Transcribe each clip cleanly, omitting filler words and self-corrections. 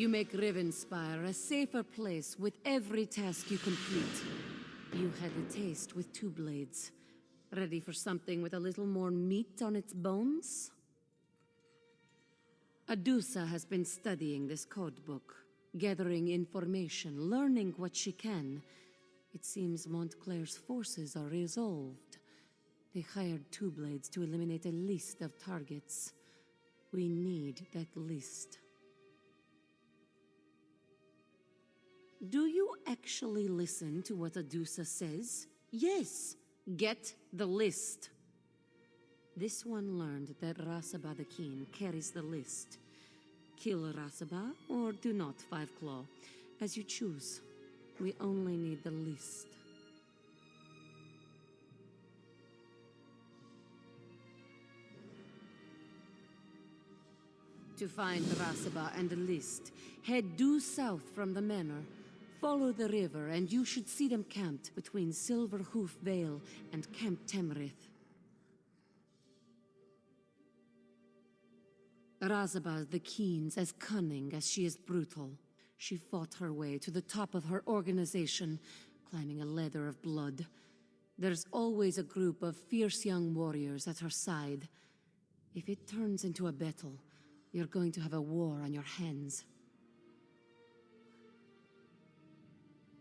You make Rivenspire a safer place with every task you complete. You had a taste with two blades. Ready for something with a little more meat on its bones? Adusa has been studying this codebook, gathering information, learning what she can. It seems Montclair's forces are resolved. They hired two blades to eliminate a list of targets. We need that list. Do you actually listen to what Adusa says? Yes, get the list. This one learned that Rasaba the Keen carries the list. Kill Rasaba or do not, Five Claw, as you choose. We only need the list. To find Rasaba and the list, head due south from the manor. Follow the river and you should see them camped between Silverhoof Vale and Camp Temrith. Rasaba the Keen's as cunning as she is brutal. She fought her way to the top of her organization, climbing a ladder of blood. There's always a group of fierce young warriors at her side. If it turns into a battle, you're going to have a war on your hands.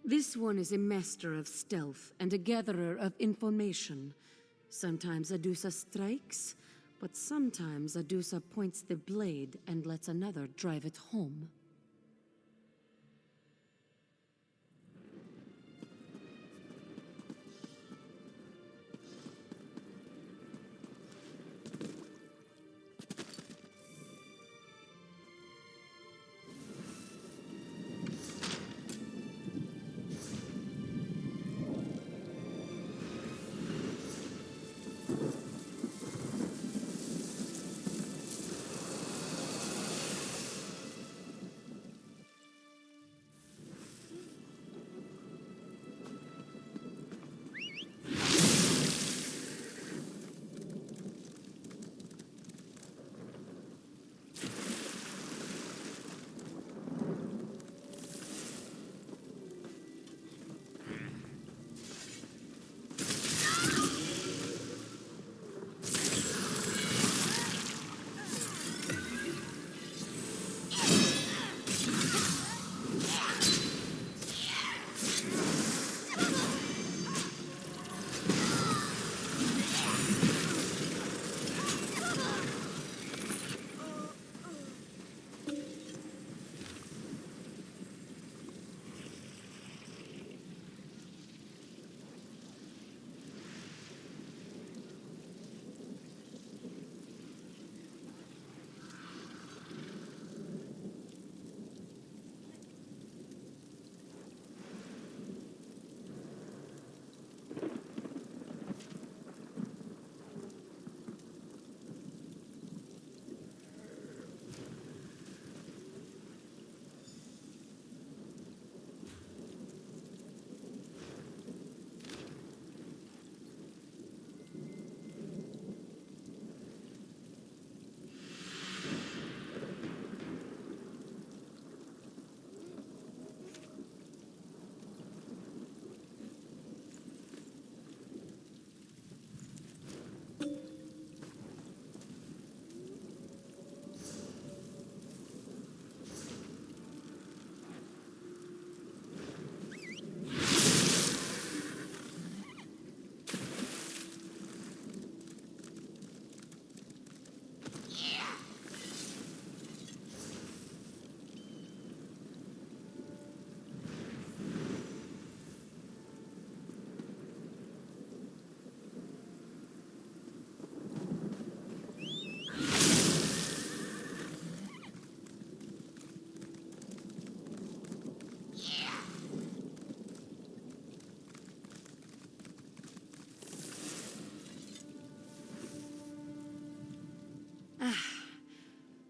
This one is a master of stealth and a gatherer of information. Sometimes Adusa strikes, but sometimes Adusa points the blade and lets another drive it home.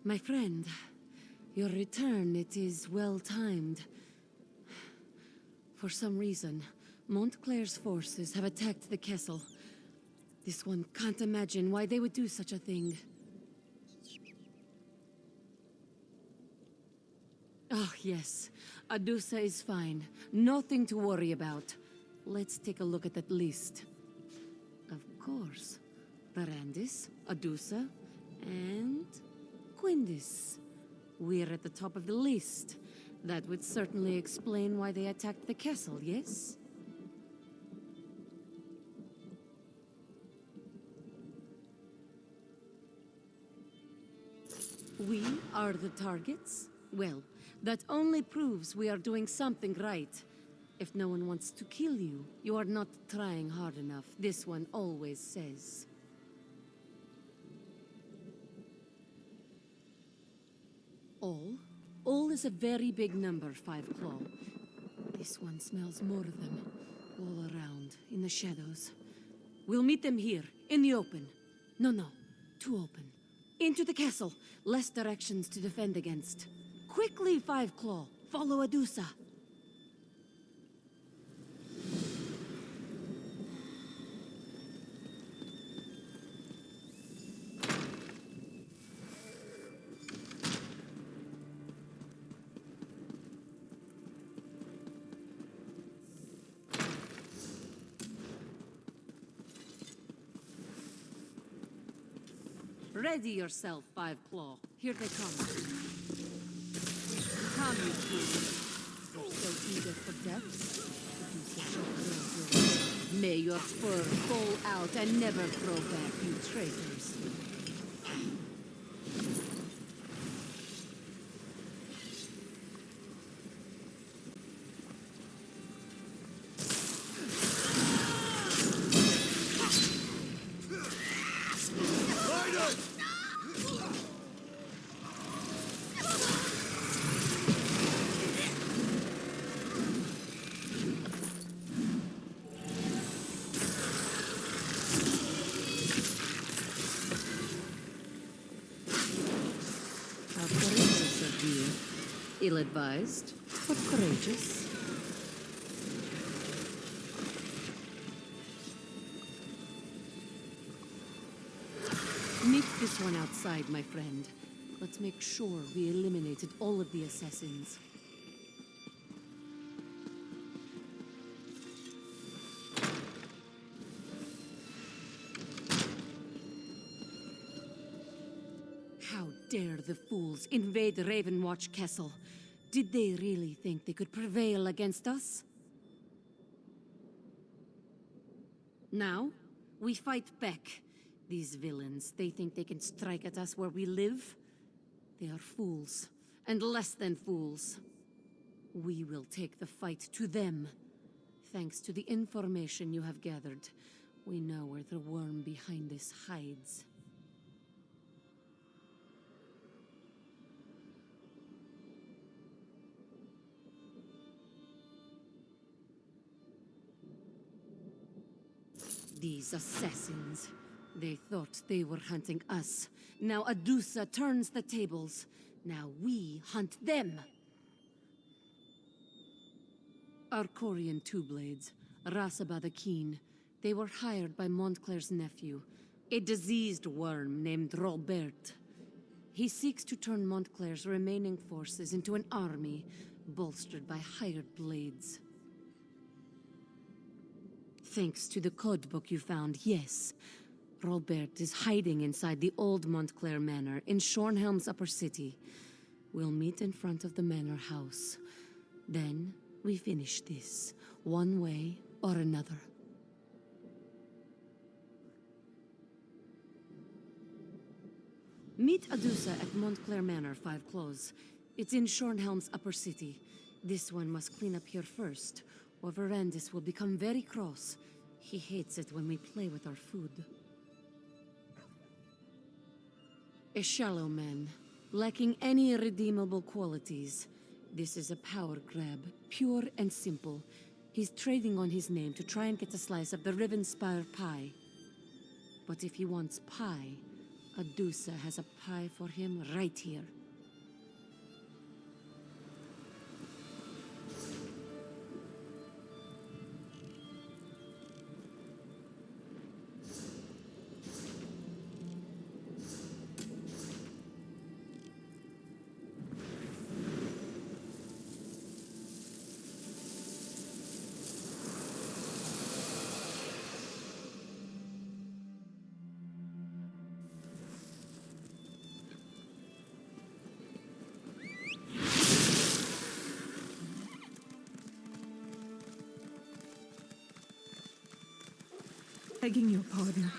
My friend, your return, it is well-timed. For some reason, Montclair's forces have attacked the castle. This one can't imagine why they would do such a thing. Oh, yes. Adusa is fine. Nothing to worry about. Let's take a look at that list. Of course. Barandis, Adusa, and Quindis. We're at the top of the list. That would certainly explain why they attacked the castle, yes? We are the targets? Well, that only proves we are doing something right. If no one wants to kill you, you are not trying hard enough, this one always says. All? All is a very big number, Five Claw. This one smells more of them, all around, in the shadows. We'll meet them here, in the open. No, too open. Into the castle, less directions to defend against. Quickly, Five Claw, follow Adusa. Ready yourself, Five Claw. Here they come. Come, you two. You're so eager for death? May your fur fall out and never grow back, you traitors. Ill-advised, but courageous. Meet this one outside, my friend. Let's make sure we eliminated all of the assassins. How dare the fools invade Ravenwatch Castle? Did they really think they could prevail against us? Now, we fight back. These villains, they think they can strike at us where we live? They are fools, and less than fools. We will take the fight to them. Thanks to the information you have gathered, we know where the worm behind this hides. These assassins. They thought they were hunting us. Now Adusa turns the tables. Now we hunt them. Arcorian Two-Blades, Rasaba the Keen. They were hired by Montclair's nephew, a diseased worm named Robert. He seeks to turn Montclair's remaining forces into an army, bolstered by hired blades. Thanks to the codebook you found, yes. Robert is hiding inside the old Montclair Manor in Shornhelm's upper city. We'll meet in front of the manor house. Then, we finish this, one way or another. Meet Adusa at Montclair Manor, Five Claws. It's in Shornhelm's upper city. This one must clean up here first, or Verandis will become very cross. He hates it when we play with our food. A shallow man, lacking any redeemable qualities. This is a power grab, pure and simple. He's trading on his name to try and get a slice of the Rivenspire pie. But if he wants pie, Adusa has a pie for him right here. Begging your pardon.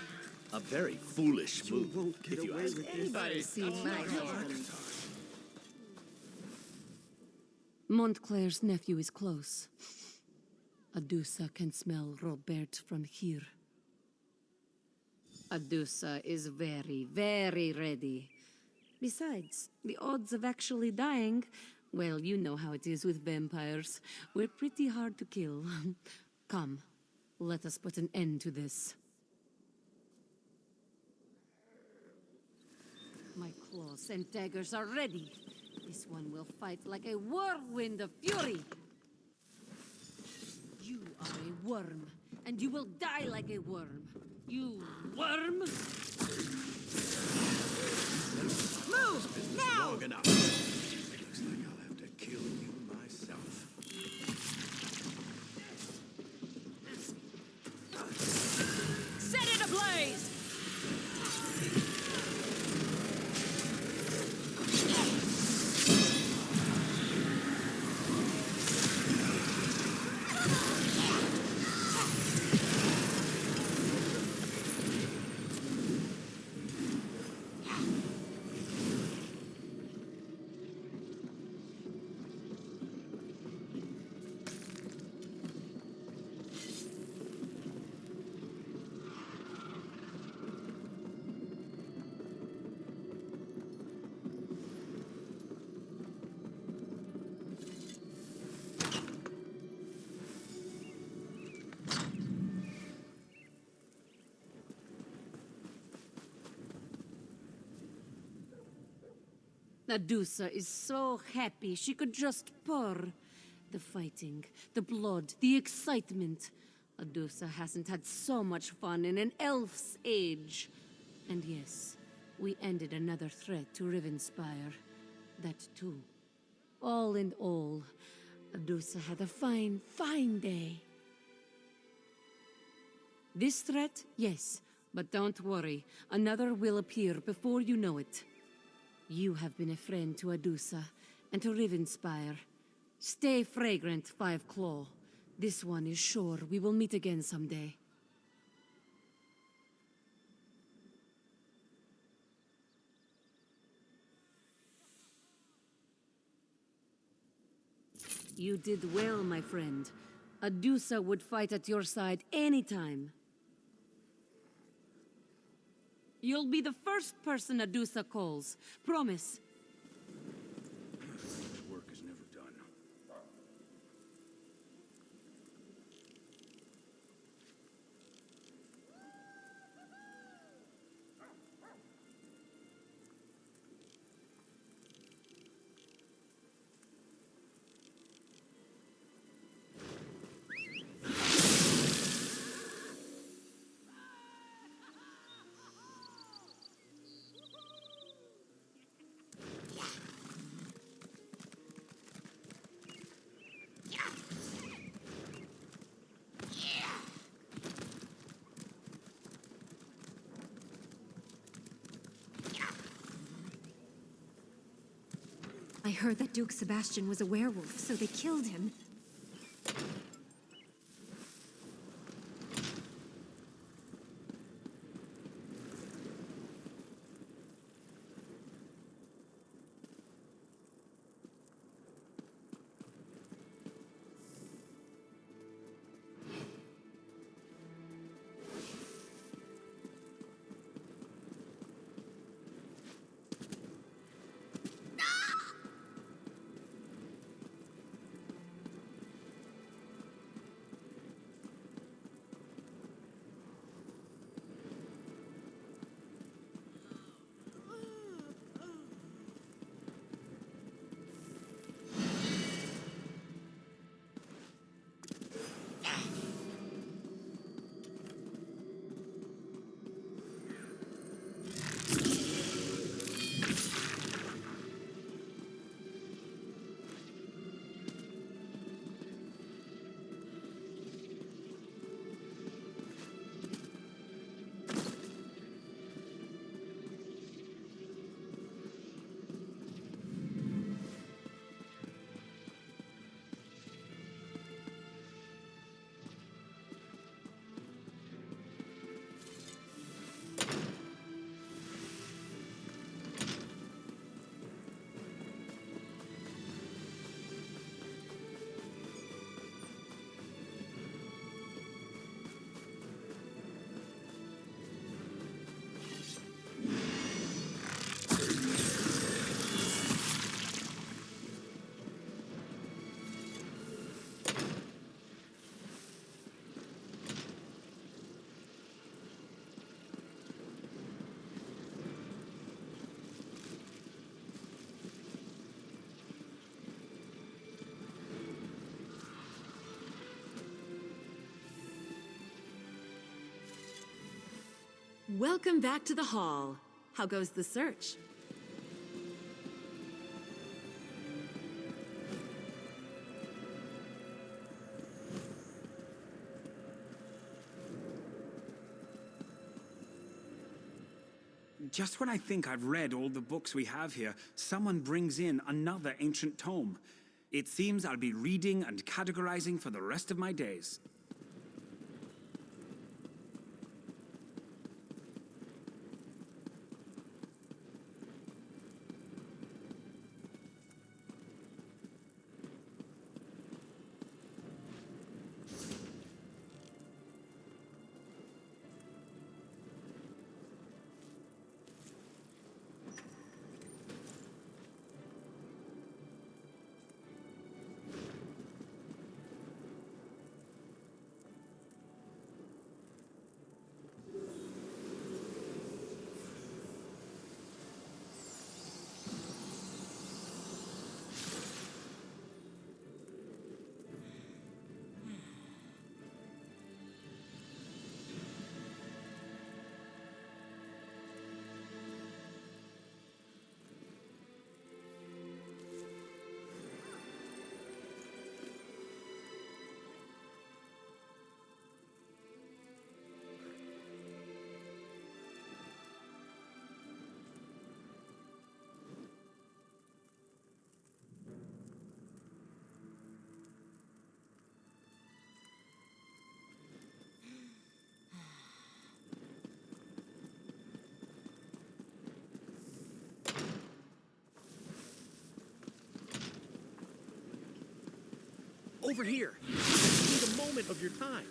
A very foolish move, won't get if you away ask with me. Anybody see my husband? Time. Montclair's nephew is close. Adusa can smell Robert from here. Adusa is very, very ready. Besides, the odds of actually dying, well, you know how it is with vampires. We're pretty hard to kill. Come, let us put an end to this. My claws and daggers are ready. This one will fight like a whirlwind of fury. You are a worm, and you will die like a worm. You worm! Move! Now! Long enough. Looks like I'll have to kill you myself. Set it ablaze! Adusa is so happy she could just purr. The fighting, the blood, the excitement. Adusa hasn't had so much fun in an elf's age. And yes, we ended another threat to Rivenspire. That too. All in all, Adusa had a fine, fine day. This threat, yes, but don't worry. Another will appear before you know it. You have been a friend to Adusa and to Rivenspire. Stay fragrant, Five Claw. This one is sure we will meet again someday. You did well, my friend. Adusa would fight at your side anytime. You'll be the first person Adusa calls. Promise. This work is never done. I heard that Duke Sebastian was a werewolf, so they killed him. Welcome back to the hall. How goes the search? Just when I think I've read all the books we have here, someone brings in another ancient tome. It seems I'll be reading and categorizing for the rest of my days. Over here. Need a moment of your time.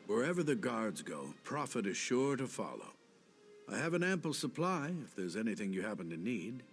Wherever the guards go, profit is sure to follow. I have an ample supply if there's anything you happen to need.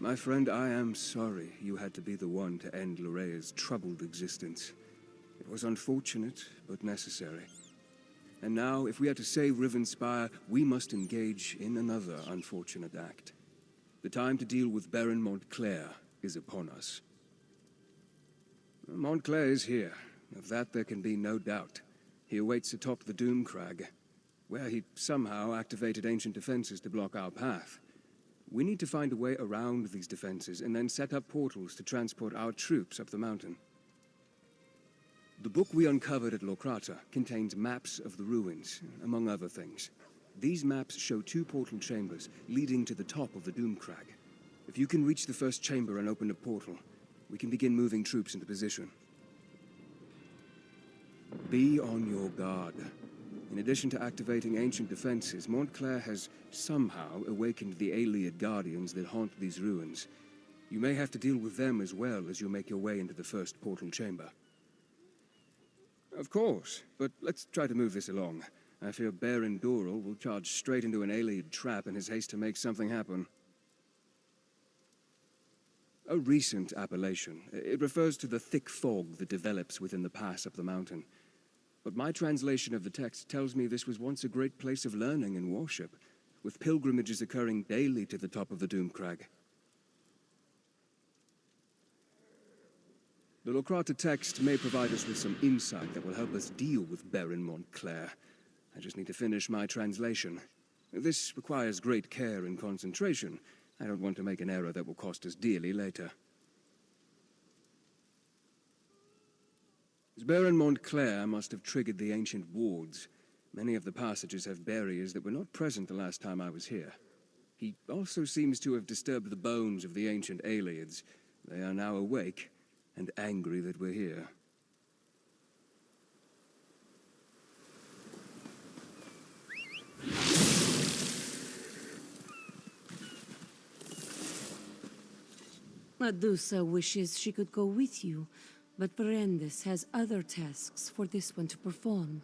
My friend, I am sorry you had to be the one to end Lorea's troubled existence. It was unfortunate, but necessary. And now, if we are to save Rivenspire, we must engage in another unfortunate act. The time to deal with Baron Montclair is upon us. Montclair is here. Of that there can be no doubt. He awaits atop the Doomcrag, where he somehow activated ancient defenses to block our path. We need to find a way around these defenses and then set up portals to transport our troops up the mountain. The book we uncovered at Locrata contains maps of the ruins, among other things. These maps show 2 portal chambers leading to the top of the Doomcrag. If you can reach the first chamber and open a portal, we can begin moving troops into position. Be on your guard. In addition to activating ancient defenses, Montclair has somehow awakened the Ayleid guardians that haunt these ruins. You may have to deal with them as well as you make your way into the first portal chamber. Of course, but let's try to move this along. I fear Baron Doral will charge straight into an Ayleid trap in his haste to make something happen. A recent appellation. It refers to the thick fog that develops within the pass up the mountain. But my translation of the text tells me this was once a great place of learning and worship, with pilgrimages occurring daily to the top of the Doomcrag. The Locrata text may provide us with some insight that will help us deal with Baron Montclair. I just need to finish my translation. This requires great care and concentration. I don't want to make an error that will cost us dearly later. Baron Montclair must have triggered the ancient wards. Many of the passages have barriers that were not present the last time I was here. He also seems to have disturbed the bones of the ancient Ayleids. They are now awake and angry that we're here. Medusa wishes she could go with you, but Brandis has other tasks for this one to perform.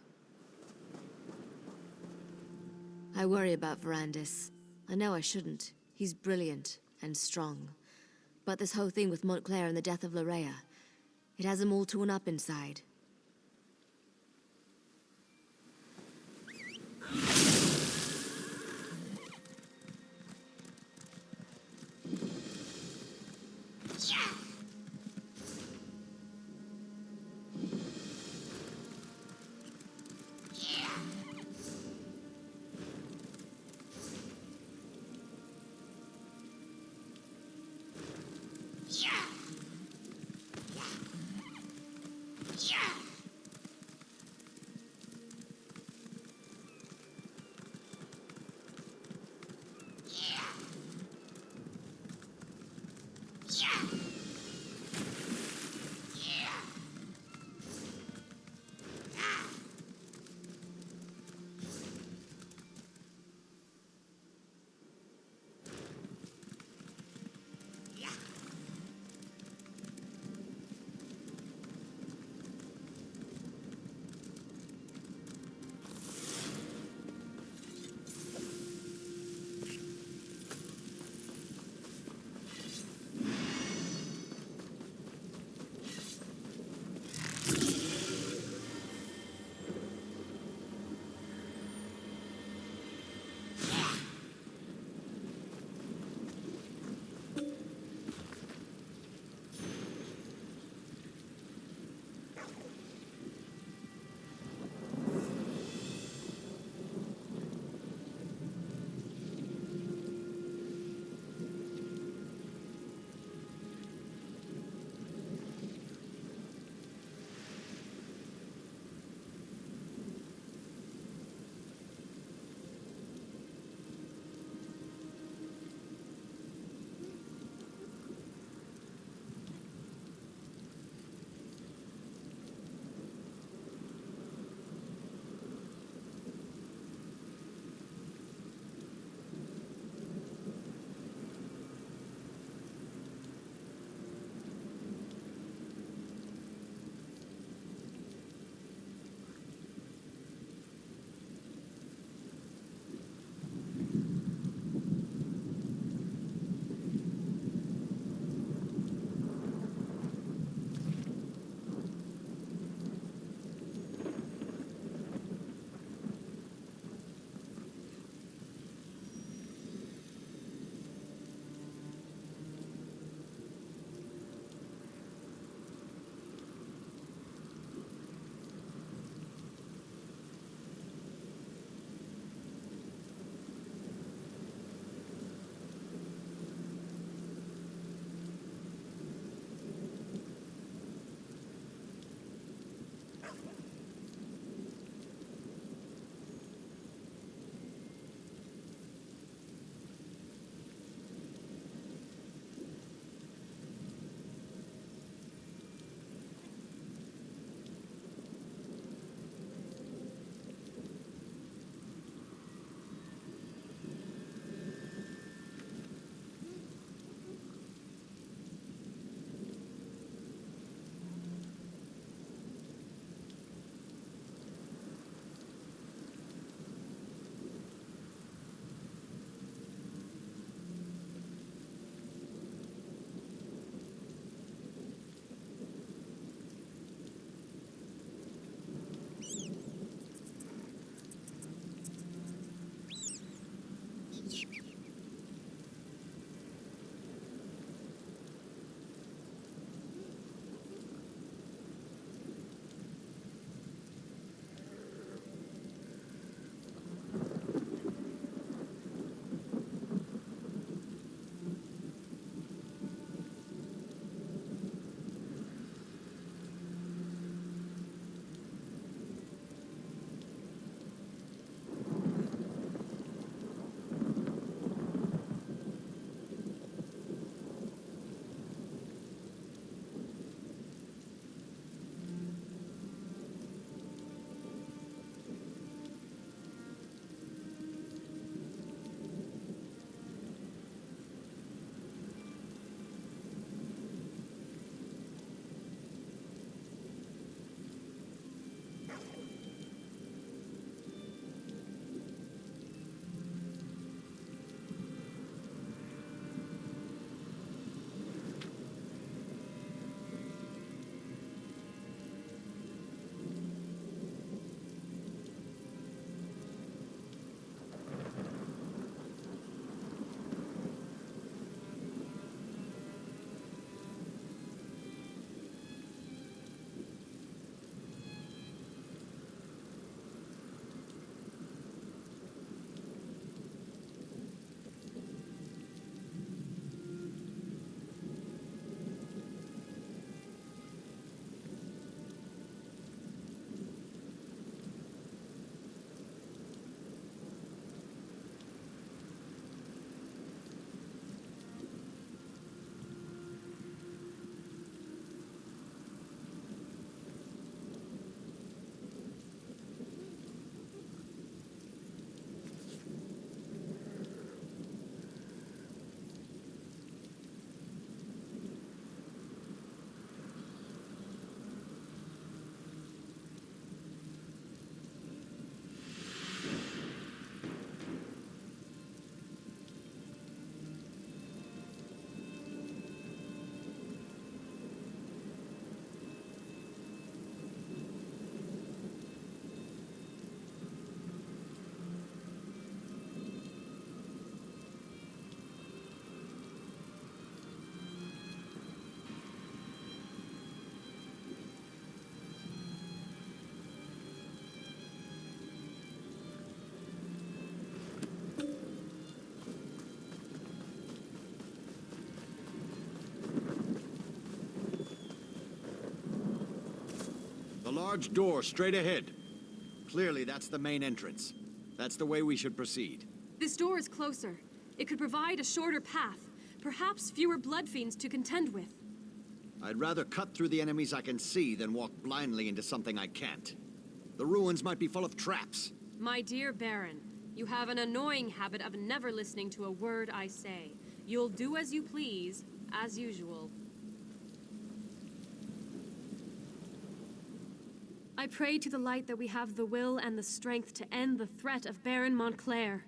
I worry about Verandis. I know I shouldn't. He's brilliant and strong. But this whole thing with Montclair and the death of Lorea, it has him all torn up inside. Yeah! large door straight ahead. Clearly, that's the main entrance. That's the way we should proceed. This door is closer. It could provide a shorter path. Perhaps fewer blood fiends to contend with. I'd rather cut through the enemies I can see than walk blindly into something I can't. The ruins might be full of traps. My dear Baron, you have an annoying habit of never listening to a word I say. You'll do as you please, as usual. I pray to the light that we have the will and the strength to end the threat of Baron Montclair.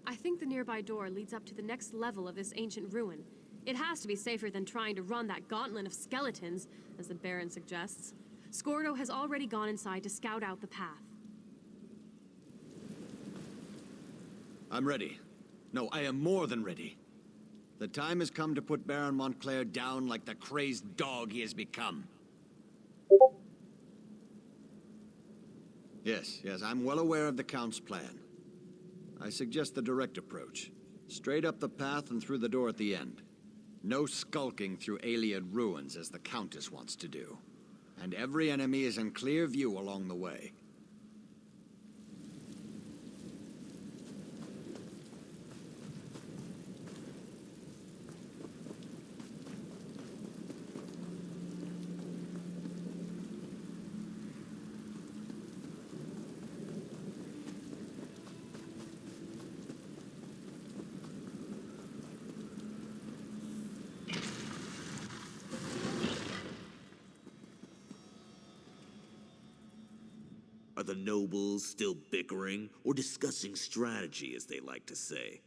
I think the nearby door leads up to the next level of this ancient ruin. It has to be safer than trying to run that gauntlet of skeletons, as the Baron suggests. Scordo has already gone inside to scout out the path. I'm ready. No, I am more than ready. The time has come to put Baron Montclair down like the crazed dog he has become. Yes, I'm well aware of the Count's plan. I suggest the direct approach. Straight up the path and through the door at the end. No skulking through Ayleid ruins as the Countess wants to do. And every enemy is in clear view along the way. Are the nobles still bickering or discussing strategy, as they like to say?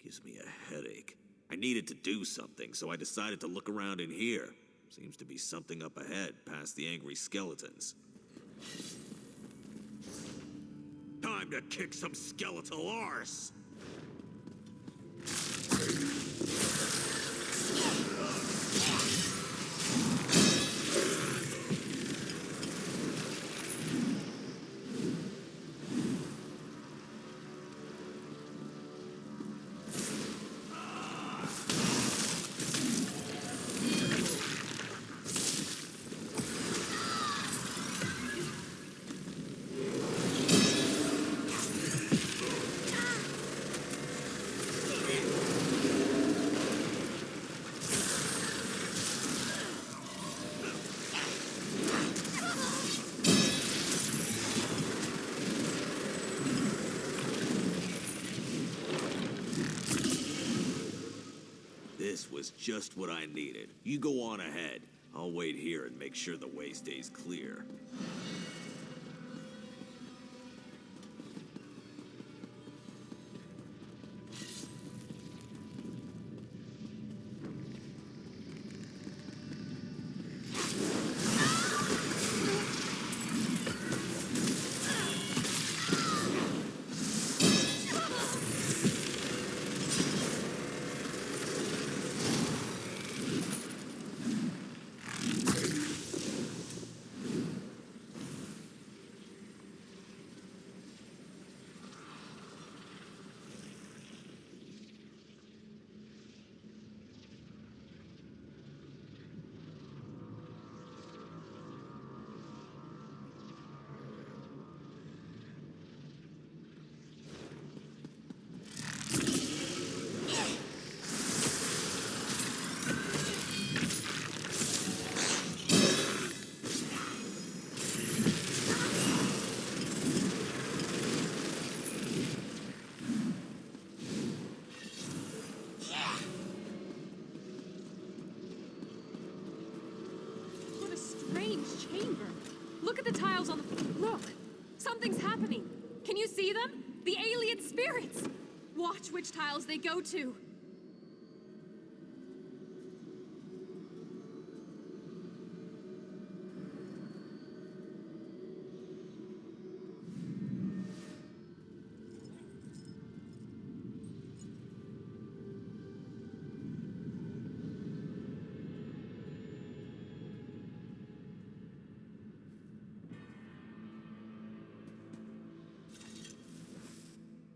Gives me a headache. I needed to do something, so I decided to look around in here. Seems to be something up ahead, past the angry skeletons. Time to kick some skeletal arse! This was just what I needed. You go on ahead. I'll wait here and make sure the way stays clear. Look at the tiles on the... Look! Something's happening! Can you see them? The Ayleid spirits! Watch which tiles they go to!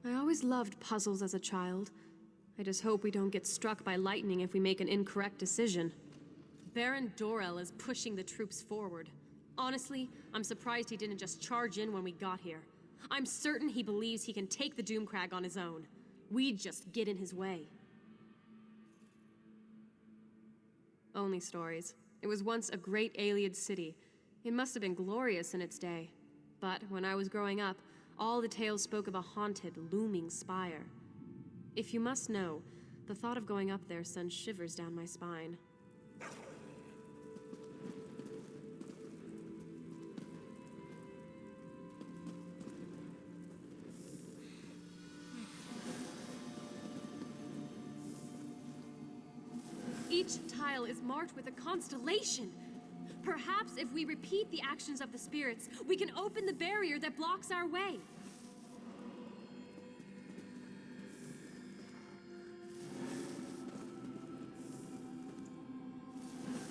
I always loved puzzles as a child. I just hope we don't get struck by lightning if we make an incorrect decision. Baron Dorel is pushing the troops forward. Honestly, I'm surprised he didn't just charge in when we got here. I'm certain he believes he can take the Doomcrag on his own. We'd just get in his way. Only stories. It was once a great Ayleid city. It must have been glorious in its day. But when I was growing up, all the tales spoke of a haunted, looming spire. If you must know, the thought of going up there sends shivers down my spine. Each tile is marked with a constellation. Perhaps if we repeat the actions of the spirits, we can open the barrier that blocks our way.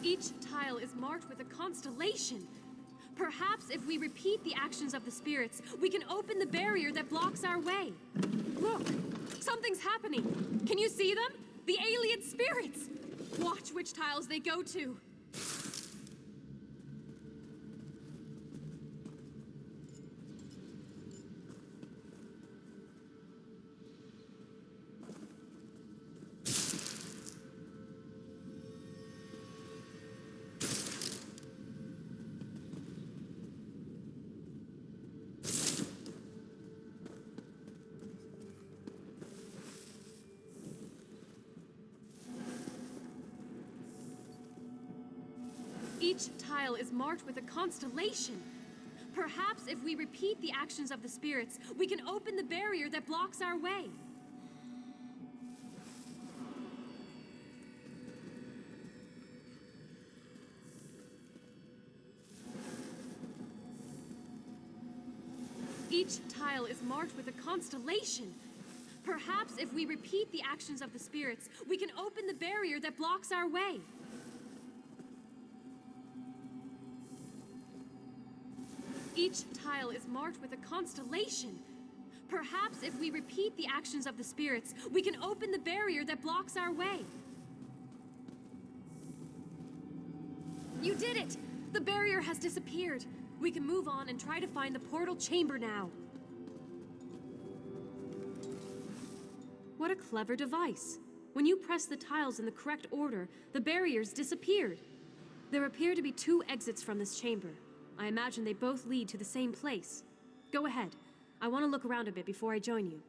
Each tile is marked with a constellation. Perhaps if we repeat the actions of the spirits, we can open the barrier that blocks our way. Look! Something's happening! Can you see them? The Ayleid spirits! Watch which tiles they go to! Each tile is marked with a constellation. Perhaps if we repeat the actions of the spirits, we can open the barrier that blocks our way. Each tile is marked with a constellation. Perhaps if we repeat the actions of the spirits, we can open the barrier that blocks our way. Each tile is marked with a constellation. Perhaps if we repeat the actions of the spirits, we can open the barrier that blocks our way. You did it! The barrier has disappeared. We can move on and try to find the portal chamber now. What a clever device. When you press the tiles in the correct order, the barriers disappeared. There appear to be 2 exits from this chamber. I imagine they both lead to the same place. Go ahead. I want to look around a bit before I join you.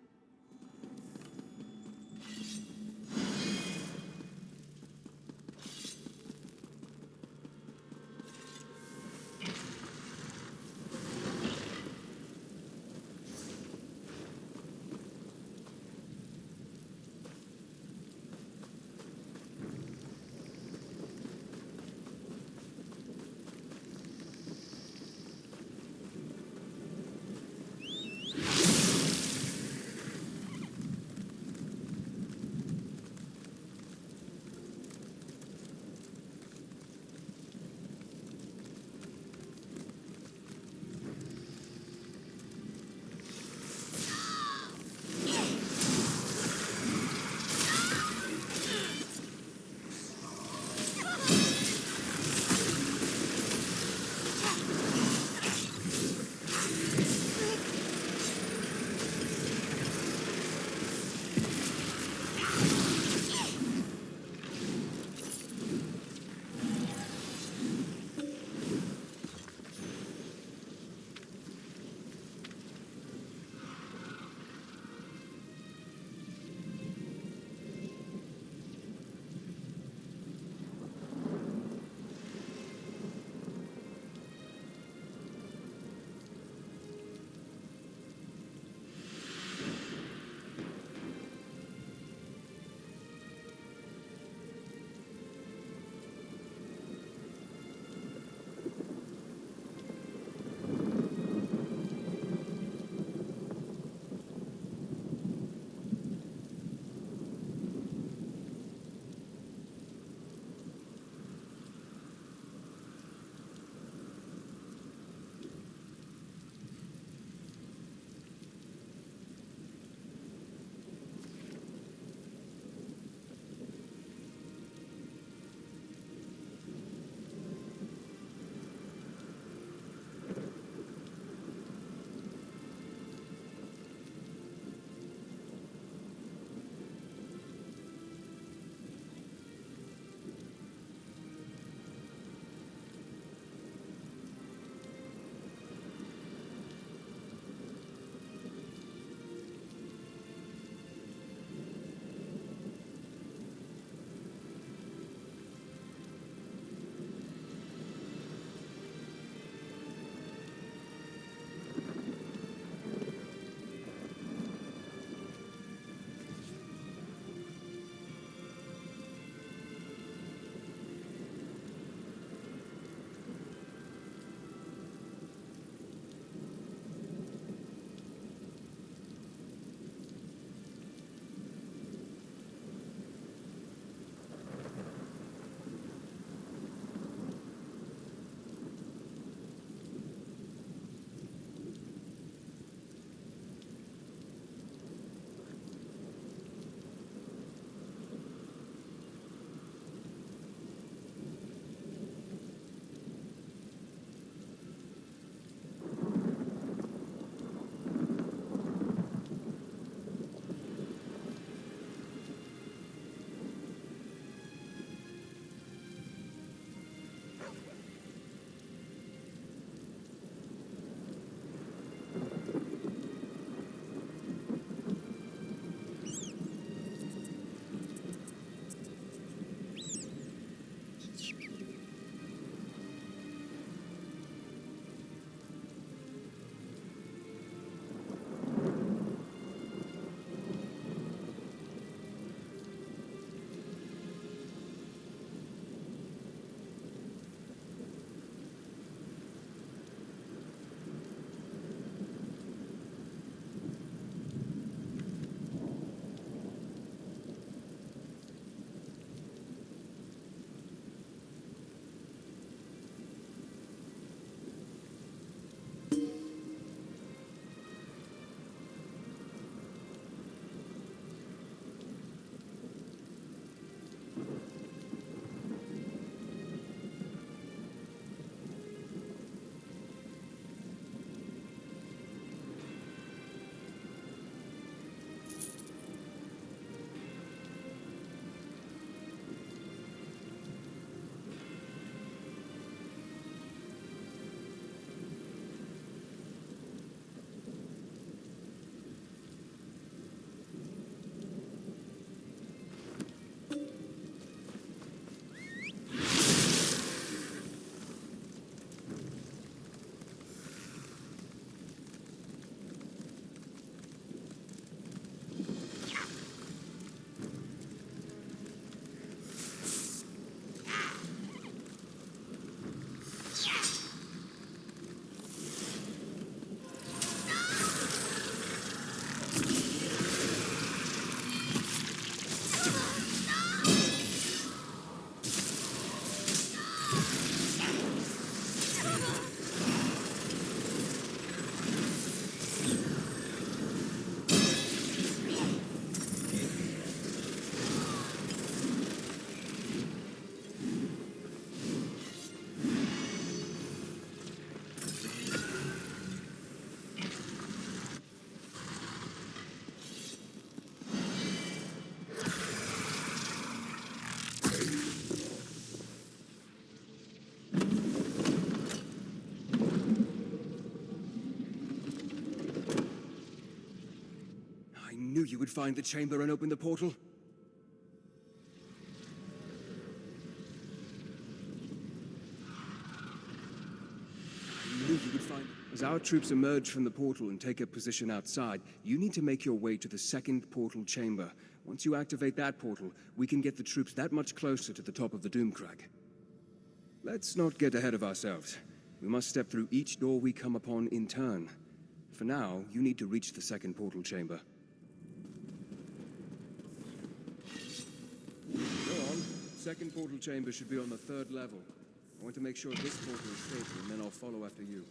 knew you would find the chamber and open the portal. I knew you would find it. As our troops emerge from the portal and take a position outside, you need to make your way to the second portal chamber. Once you activate that portal, we can get the troops that much closer to the top of the Doomcrag. Let's not get ahead of ourselves. We must step through each door we come upon in turn. For now, you need to reach the second portal chamber. Go on. Second portal chamber should be on the 3rd level. I want to make sure this portal is safe, and then I'll follow after you.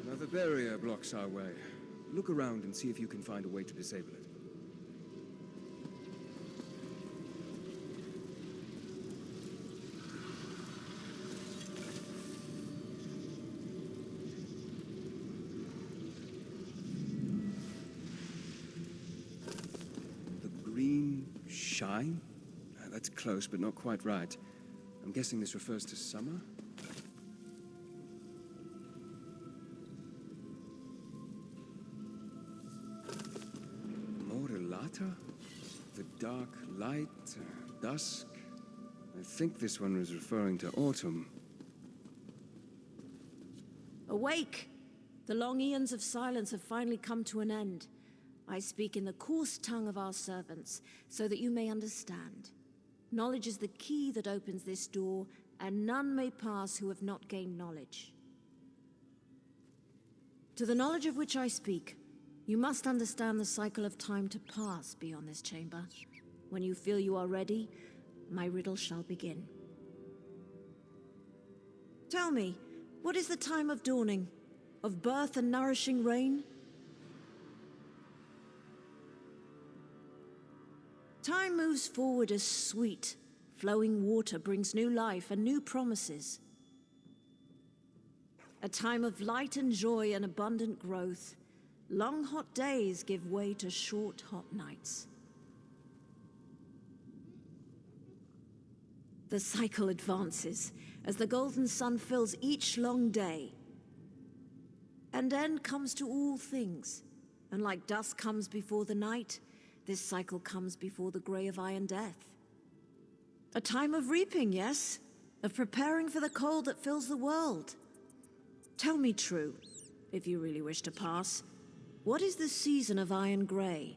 Another barrier blocks our way. Look around and see if you can find a way to disable it. The green shine? That's close, but not quite right. I'm guessing this refers to summer? The dark light, dusk. I think this one was referring to autumn. Awake! The long eons of silence have finally come to an end. I speak in the coarse tongue of our servants, so that you may understand. Knowledge is the key that opens this door, and none may pass who have not gained knowledge. To the knowledge of which I speak, you must understand the cycle of time to pass beyond this chamber. When you feel you are ready, my riddle shall begin. Tell me, what is the time of dawning? Of birth and nourishing rain? Time moves forward as sweet. Flowing water brings new life and new promises. A time of light and joy and abundant growth. Long hot days give way to short hot nights. The cycle advances as the golden sun fills each long day. And end comes to all things, and like dusk comes before the night, this cycle comes before the grey of iron death. A time of reaping, yes, of preparing for the cold that fills the world. Tell me true, if you really wish to pass. What is the season of iron grey?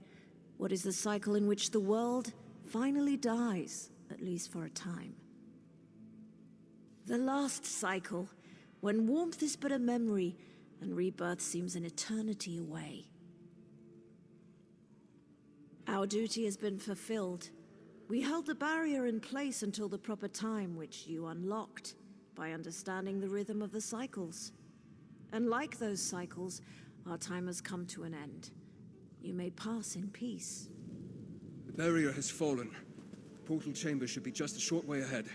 What is the cycle in which the world finally dies, at least for a time? The last cycle, when warmth is but a memory and rebirth seems an eternity away. Our duty has been fulfilled. We held the barrier in place until the proper time, which you unlocked by understanding the rhythm of the cycles. And like those cycles, our time has come to an end. You may pass in peace. The barrier has fallen. Portal chamber should be just a short way ahead.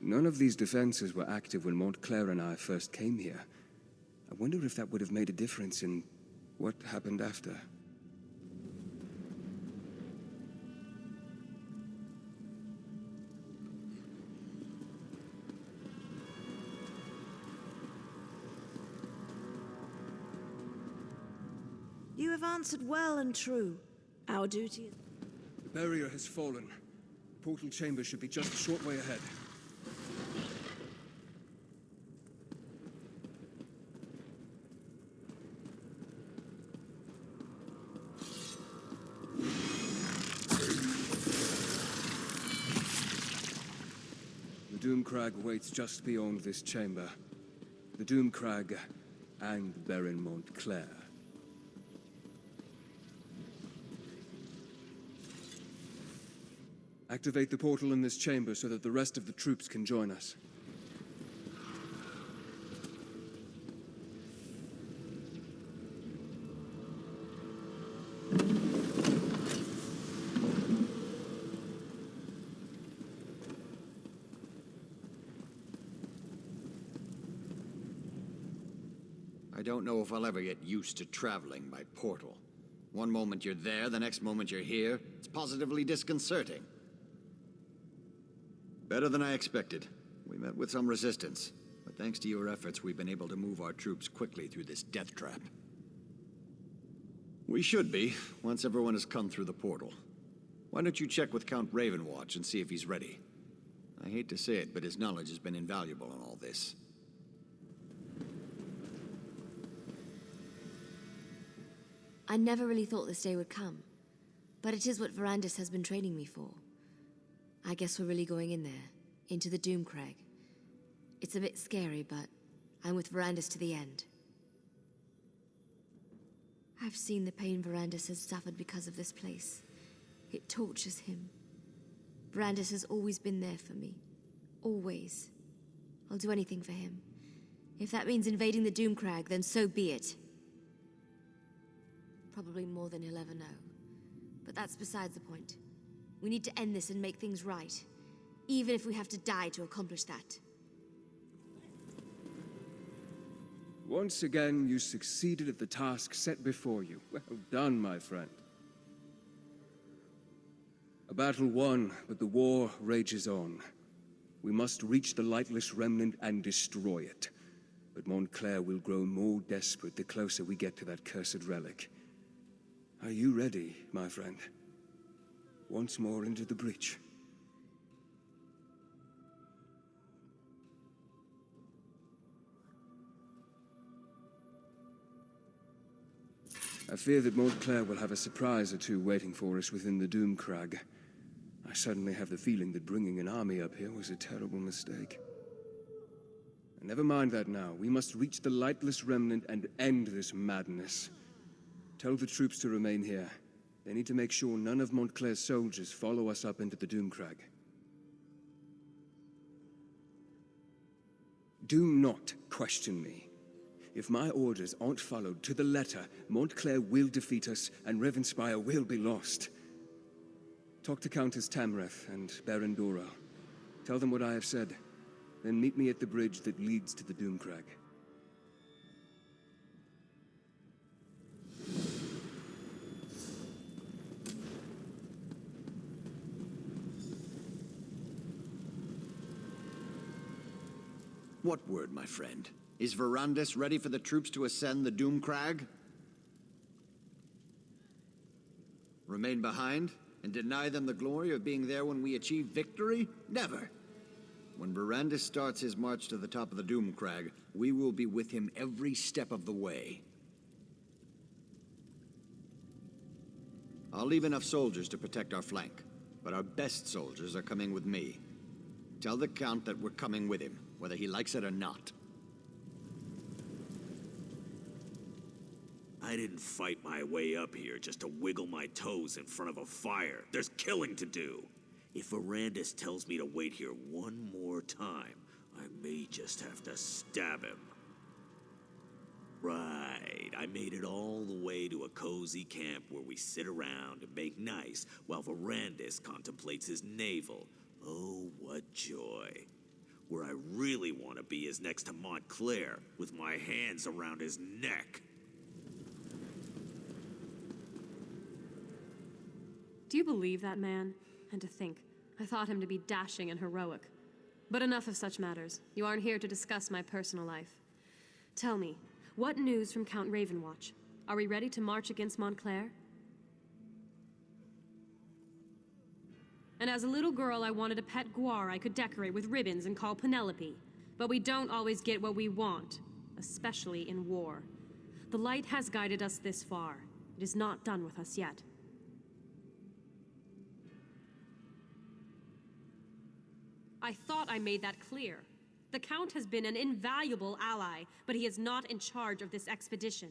None of these defenses were active when Montclair and I first came here. I wonder if that would have made a difference in what happened after. You have answered well and true. Our duty is... The barrier has fallen. Portal chamber should be just a short way ahead. Doomcrag waits just beyond this chamber. The Doomcrag and Baron Montclair. Activate the portal in this chamber so that the rest of the troops can join us. I don't know if I'll ever get used to traveling by portal. One moment you're there, the next moment you're here. It's positively disconcerting. Better than I expected. We met with some resistance, but thanks to your efforts, we've been able to move our troops quickly through this death trap. We should be, once everyone has come through the portal. Why don't you check with Count Ravenwatch and see if he's ready? I hate to say it, but his knowledge has been invaluable in all this. I never really thought this day would come, but it is what Verandis has been training me for. I guess we're really going in there, into the Doomcrag. It's a bit scary, but I'm with Verandis to the end. I've seen the pain Verandis has suffered because of this place. It tortures him. Verandis has always been there for me. Always. I'll do anything for him. If that means invading the Doomcrag, then so be it. Probably more than he'll ever know. But that's besides the point. We need to end this and make things right. Even if we have to die to accomplish that. Once again, you succeeded at the task set before you. Well done, my friend. A battle won, but the war rages on. We must reach the Lightless Remnant and destroy it. But Montclair will grow more desperate the closer we get to that cursed relic. Are you ready, my friend? Once more into the breach. I fear that Montclair will have a surprise or two waiting for us within the Doomcrag. I suddenly have the feeling that bringing an army up here was a terrible mistake. Never mind that now. We must reach the Lightless Remnant and end this madness. Tell the troops to remain here. They need to make sure none of Montclair's soldiers follow us up into the Doomcrag. Do not question me. If my orders aren't followed to the letter, Montclair will defeat us and Rivenspire will be lost. Talk to Countess Tamreth and Baron Dora. Tell them what I have said. Then meet me at the bridge that leads to the Doomcrag. What word, my friend? Is Verandis ready for the troops to ascend the Doomcrag? Remain behind and deny them the glory of being there when we achieve victory? Never! When Verandis starts his march to the top of the Doomcrag, we will be with him every step of the way. I'll leave enough soldiers to protect our flank, but our best soldiers are coming with me. Tell the Count that we're coming with him, whether he likes it or not. I didn't fight my way up here just to wiggle my toes in front of a fire. There's killing to do. If Verandis tells me to wait here one more time, I may just have to stab him. Right, I made it all the way to a cozy camp where we sit around and make nice while Verandis contemplates his navel. Oh, what joy. Where I really want to be is next to Montclair, with my hands around his neck. Do you believe that man? And to think, I thought him to be dashing and heroic. But enough of such matters. You aren't here to discuss my personal life. Tell me, what news from Count Ravenwatch? Are we ready to march against Montclair? And as a little girl, I wanted a pet guar I could decorate with ribbons and call Penelope. But we don't always get what we want, especially in war. The light has guided us this far. It is not done with us yet. I thought I made that clear. The Count has been an invaluable ally, but he is not in charge of this expedition.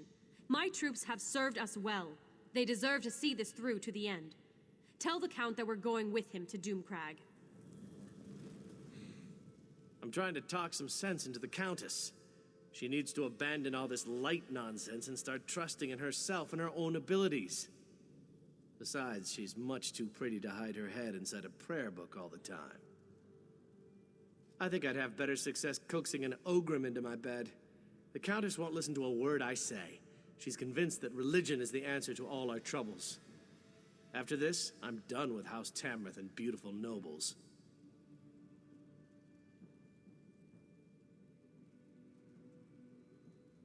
My troops have served us well. They deserve to see this through to the end. Tell the Count that we're going with him to Doomcrag. I'm trying to talk some sense into the Countess. She needs to abandon all this light nonsense and start trusting in herself and her own abilities. Besides, she's much too pretty to hide her head inside a prayer book all the time. I think I'd have better success coaxing an Ogrim into my bed. The Countess won't listen to a word I say. She's convinced that religion is the answer to all our troubles. After this, I'm done with House Tamrith and beautiful nobles.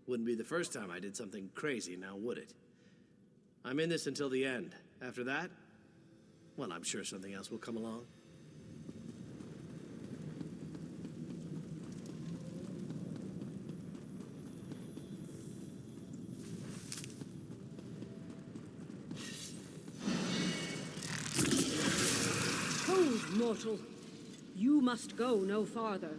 Wouldn't be the first time I did something crazy, now would it? I'm in this until the end. After that, well, I'm sure something else will come along. Hold, mortal. You must go no farther.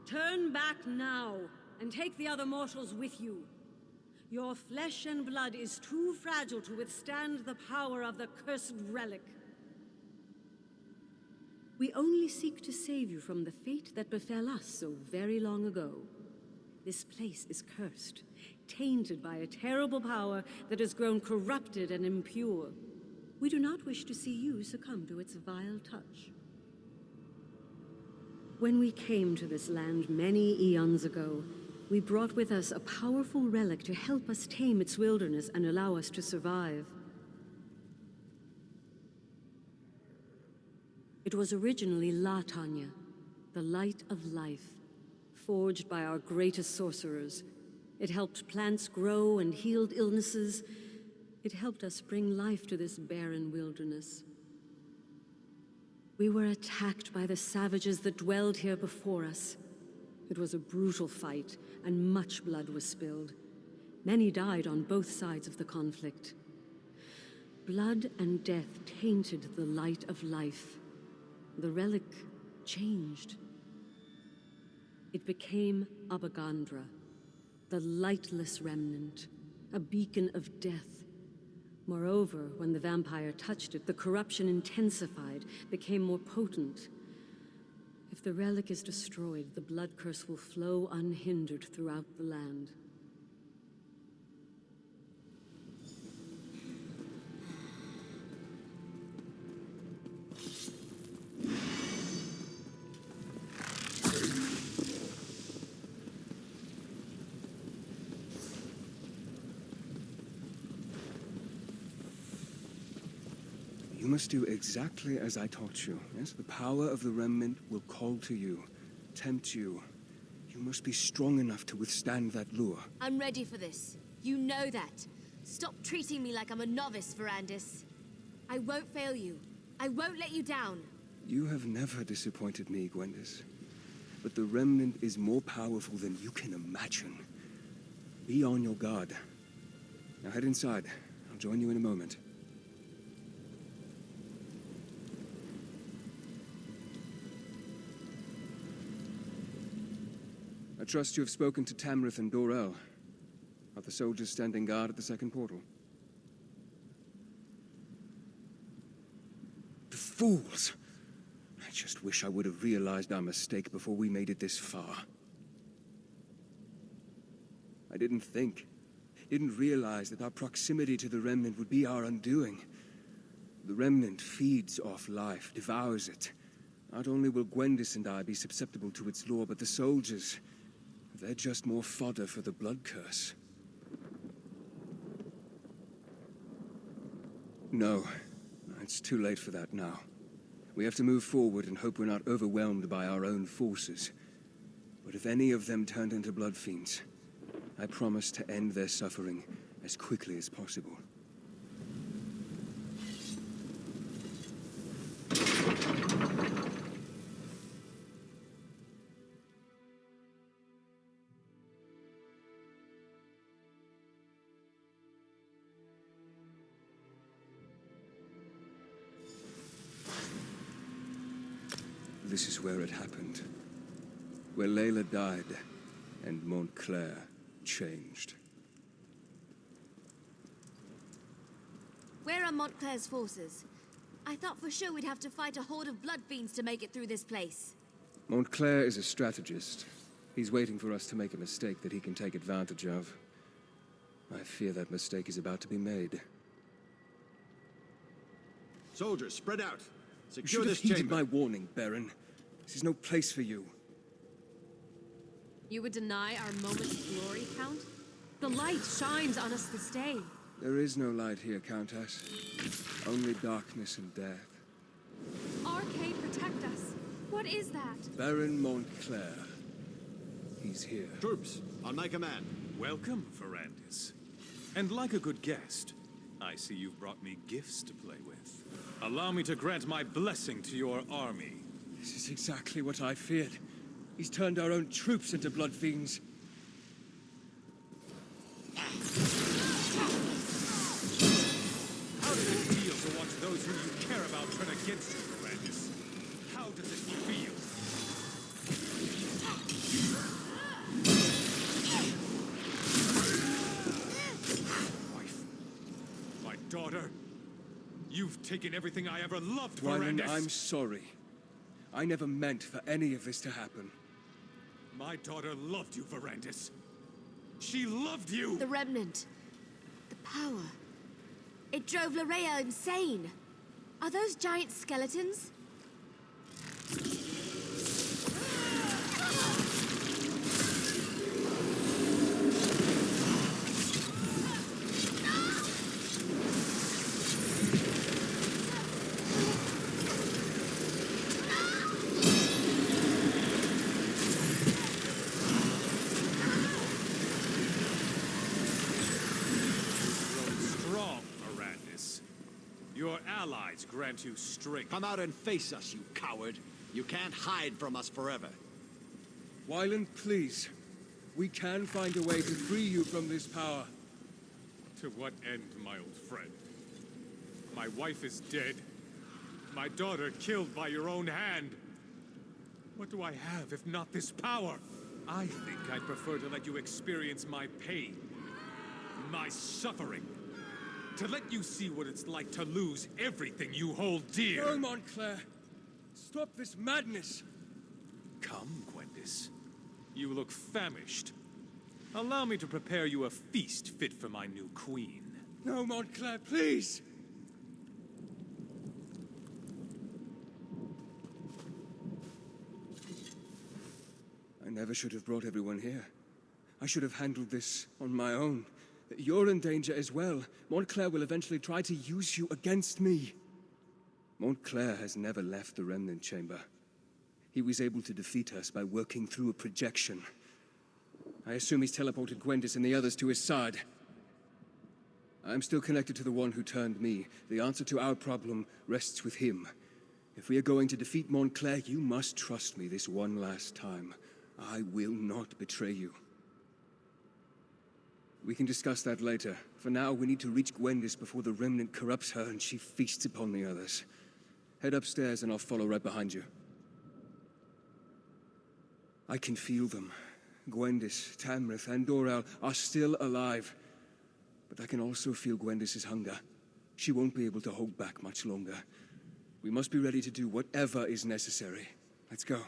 Turn back now, and take the other mortals with you. Your flesh and blood is too fragile to withstand the power of the cursed relic. We only seek to save you from the fate that befell us so very long ago. This place is cursed, tainted by a terrible power that has grown corrupted and impure. We do not wish to see you succumb to its vile touch. When we came to this land many eons ago, we brought with us a powerful relic to help us tame its wilderness and allow us to survive. It was originally La Tanya, the light of life, forged by our greatest sorcerers. It helped plants grow and healed illnesses. It helped us bring life to this barren wilderness. We were attacked by the savages that dwelled here before us. It was a brutal fight, and much blood was spilled. Many died on both sides of the conflict. Blood and death tainted the light of life. The relic changed. It became Abagandra, the lightless remnant, a beacon of death. Moreover, when the vampire touched it, the corruption intensified, became more potent. If the relic is destroyed, the blood curse will flow unhindered throughout the land. You must do exactly as I taught you. Yes, the power of the remnant will call to you, tempt you. You must be strong enough to withstand that lure. I'm ready for this. You know that. Stop treating me like I'm a novice, Verandis. I won't fail you. I won't let you down. You have never disappointed me, Gwendis. But the remnant is more powerful than you can imagine. Be on your guard. Now head inside. I'll join you in a moment. I trust you have spoken to Tamrith and Dorel. Are the soldiers standing guard at the second portal? The fools! I just wish I would have realized our mistake before we made it this far. I didn't realize that our proximity to the Remnant would be our undoing. The Remnant feeds off life, devours it. Not only will Gwendis and I be susceptible to its lore, but the soldiers... they're just more fodder for the blood curse. No, it's too late for that now. We have to move forward and hope we're not overwhelmed by our own forces. But if any of them turned into blood fiends, I promise to end their suffering as quickly as possible. this is where it happened. Where Layla died, and Montclair changed. Where are Montclair's forces? I thought for sure we'd have to fight a horde of blood fiends to make it through this place. Montclair is a strategist. He's waiting for us to make a mistake that he can take advantage of. I fear that mistake is about to be made. Soldiers, spread out. You Secure should have this heeded chamber. my warning, Baron. This is no place for you. You would deny our moment of glory, Count? The light shines on us this day. There is no light here, Countess. Only darkness and death. Arcade, protect us. What is that? Baron Montclair. He's here. Troops, on my command. Welcome, Ferrandis. And like a good guest, I see you've brought me gifts to play with. Allow me to grant my blessing to your army. This is exactly what I feared. He's turned our own troops into blood fiends. How does it feel to watch those who you care about turn against you, Ferrandis? How does it feel? Wife, my daughter, you've taken everything I ever loved, Wyland, Ferrandis. I'm sorry. I never meant for any of this to happen. My daughter loved you, Ferrandis. She loved you! The Remnant. The power. It drove Larea insane. Are those giant skeletons? Your allies grant you strength. Come out and face us, you coward. You can't hide from us forever. Wyland, please. We can find a way to free you from this power. To what end, my old friend? My wife is dead. My daughter killed by your own hand. What do I have if not this power? I think I'd prefer to let you experience my pain, my suffering. To let you see what it's like to lose everything you hold dear. No, Montclair! Stop this madness! Come, Gwendis. You look famished. Allow me to prepare you a feast fit for my new queen. No, Montclair, please! I never should have brought everyone here. I should have handled this on my own. You're in danger as well. Montclair will eventually try to use you against me. Montclair has never left the Remnant Chamber. He was able to defeat us by working through a projection. I assume he's teleported Gwendis and the others to his side. I'm still connected to the one who turned me. The answer to our problem rests with him. If we are going to defeat Montclair, you must trust me this one last time. I will not betray you. We can discuss that later. For now, we need to reach Gwendis before the Remnant corrupts her and she feasts upon the others. Head upstairs and I'll follow right behind you. I can feel them. Gwendis, Tamrith, and Dorel are still alive. But I can also feel Gwendis' hunger. She won't be able to hold back much longer. We must be ready to do whatever is necessary. Let's go.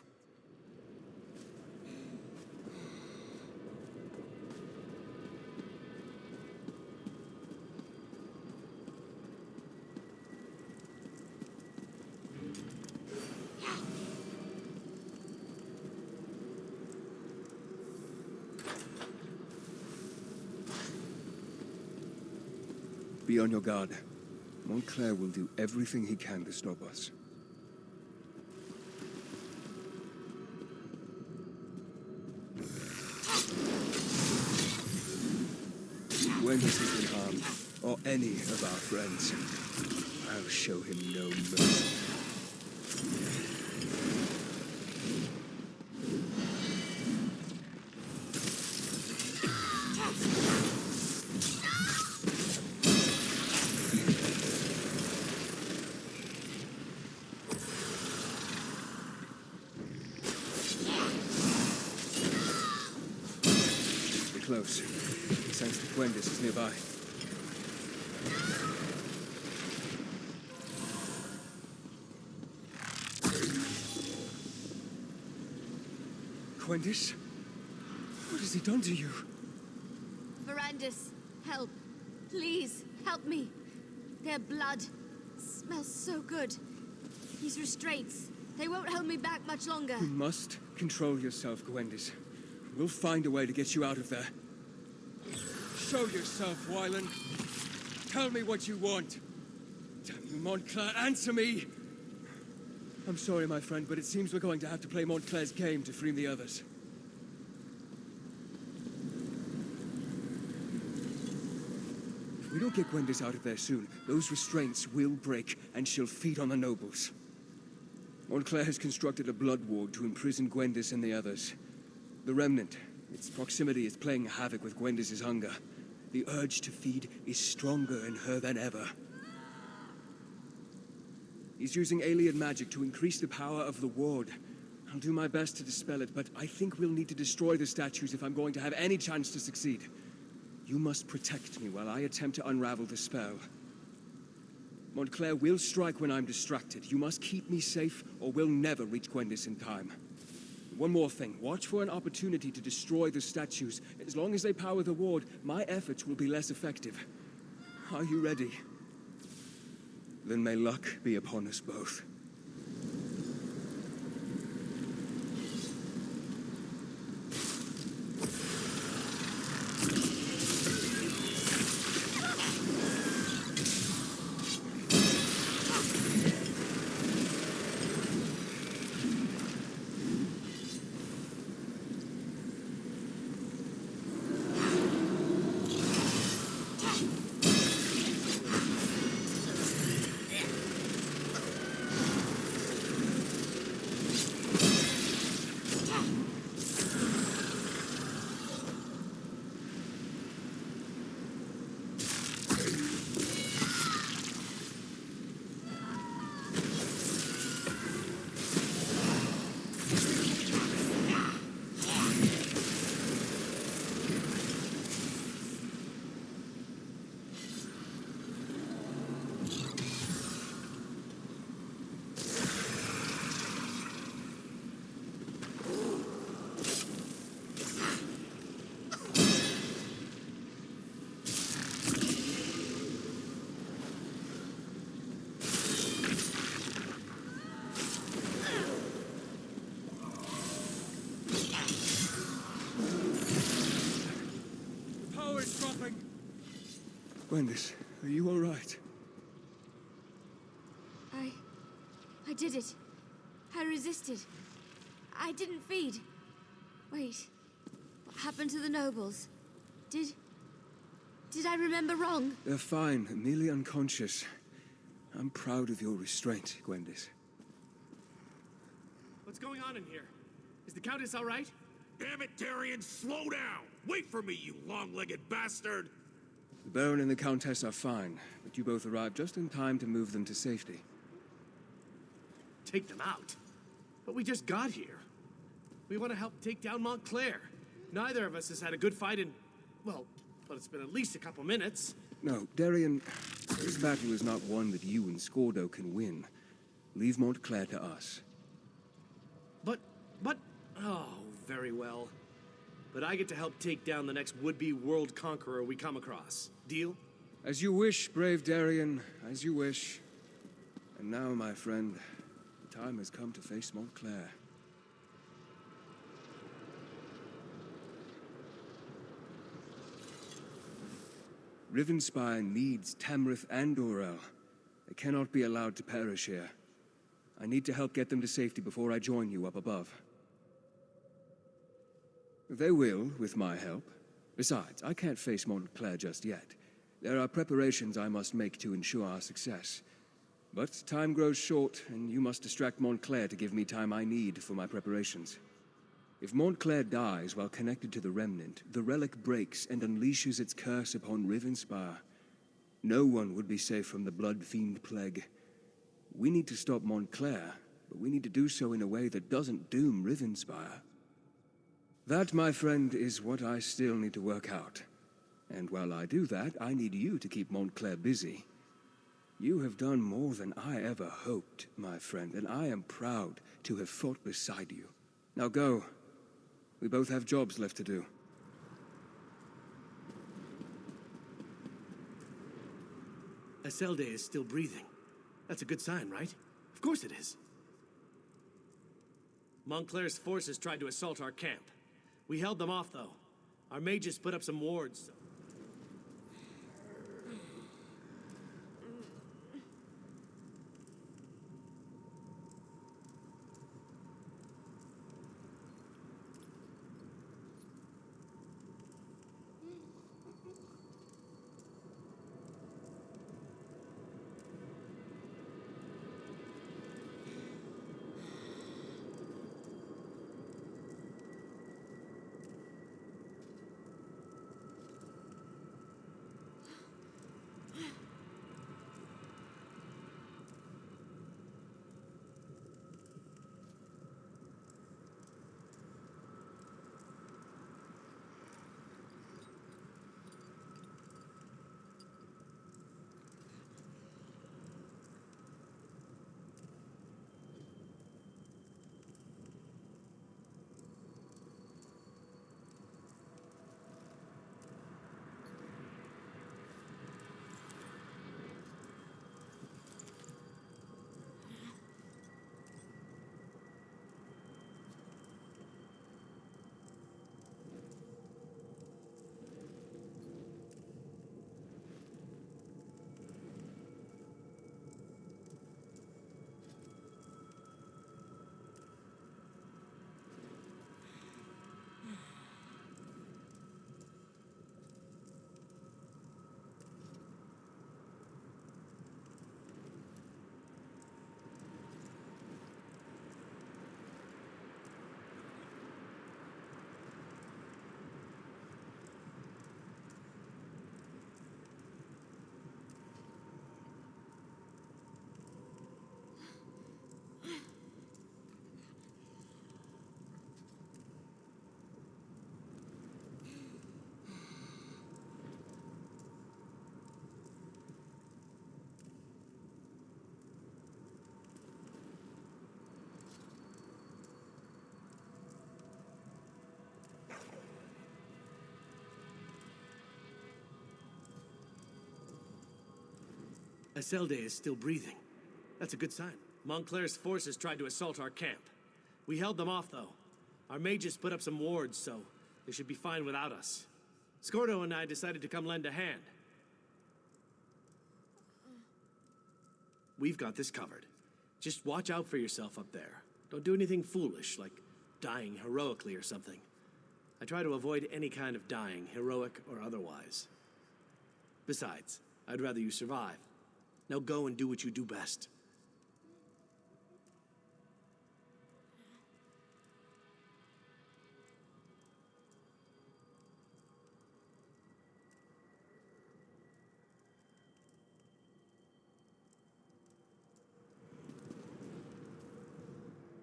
Be on your guard. Montclair will do everything he can to stop us. When has he been harmed, or any of our friends, I'll show him no mercy. close. I sense that Gwendis is nearby. Gwendis? What has he done to you? Verandis, help. Please, help me. Their blood smells so good. These restraints, they won't hold me back much longer. You must control yourself, Gwendis. We'll find a way to get you out of there. Show yourself, Wylan. Tell me what you want. Damn you, Montclair, answer me! I'm sorry, my friend, but it seems we're going to have to play Montclair's game to free the others. If we don't get Gwendis out of there soon, those restraints will break, and she'll feed on the nobles. Montclair has constructed a blood ward to imprison Gwendis and the others. The Remnant, its proximity is playing havoc with Gwendis' hunger. The urge to feed is stronger in her than ever. He's using alien magic to increase the power of the ward. I'll do my best to dispel it, but I think we'll need to destroy the statues if I'm going to have any chance to succeed. You must protect me while I attempt to unravel the spell. Montclair will strike when I'm distracted. You must keep me safe, or we'll never reach Gwendis in time. One more thing. Watch for an opportunity to destroy the statues. As long as they power the ward, my efforts will be less effective. Are you ready? Then may luck be upon us both. Gwendis, are you all right? I did it. I resisted. I didn't feed. Wait. What happened to the nobles? Did I remember wrong? They're fine, merely unconscious. I'm proud of your restraint, Gwendis. What's going on in here? Is the Countess all right? Damn it, Darian, slow down! Wait for me, you long-legged bastard! The Baron and the Countess are fine, but you both arrived just in time to move them to safety. Take them out? But we just got here. We want to help take down Montclair. Neither of us has had a good fight in... well, it's been at least a couple minutes. No, Darian, this battle is not one that you and Scordo can win. Leave Montclair to us. But... oh, very well. But I get to help take down the next would-be world conqueror we come across. Deal? As you wish, brave Darian, as you wish. And now, my friend, the time has come to face Montclair. Rivenspire needs Tamrith and Dorel. They cannot be allowed to perish here. I need to help get them to safety before I join you up above. They will, with my help. Besides, I can't face Montclair just yet. There are preparations I must make to ensure our success. But time grows short, and you must distract Montclair to give me time I need for my preparations. If Montclair dies while connected to the Remnant, the relic breaks and unleashes its curse upon Rivenspire. No one would be safe from the Blood Fiend Plague. We need to stop Montclair, but we need to do so in a way that doesn't doom Rivenspire. That, my friend, is what I still need to work out. And while I do that, I need you to keep Montclair busy. You have done more than I ever hoped, my friend, and I am proud to have fought beside you. Now go. We both have jobs left to do. Eselde is still breathing. That's a good sign, right? Of course it is. Montclair's forces tried to assault our camp. We held them off, though. Our mages put up some wards. Eselde is still breathing. That's a good sign. Montclair's forces tried to assault our camp. We held them off, though. Our mages put up some wards, so they should be fine without us. Scordo and I decided to come lend a hand. We've got this covered. Just watch out for yourself up there. Don't do anything foolish, like dying heroically or something. I try to avoid any kind of dying, heroic or otherwise. Besides, I'd rather you survive. Now go and do what you do best.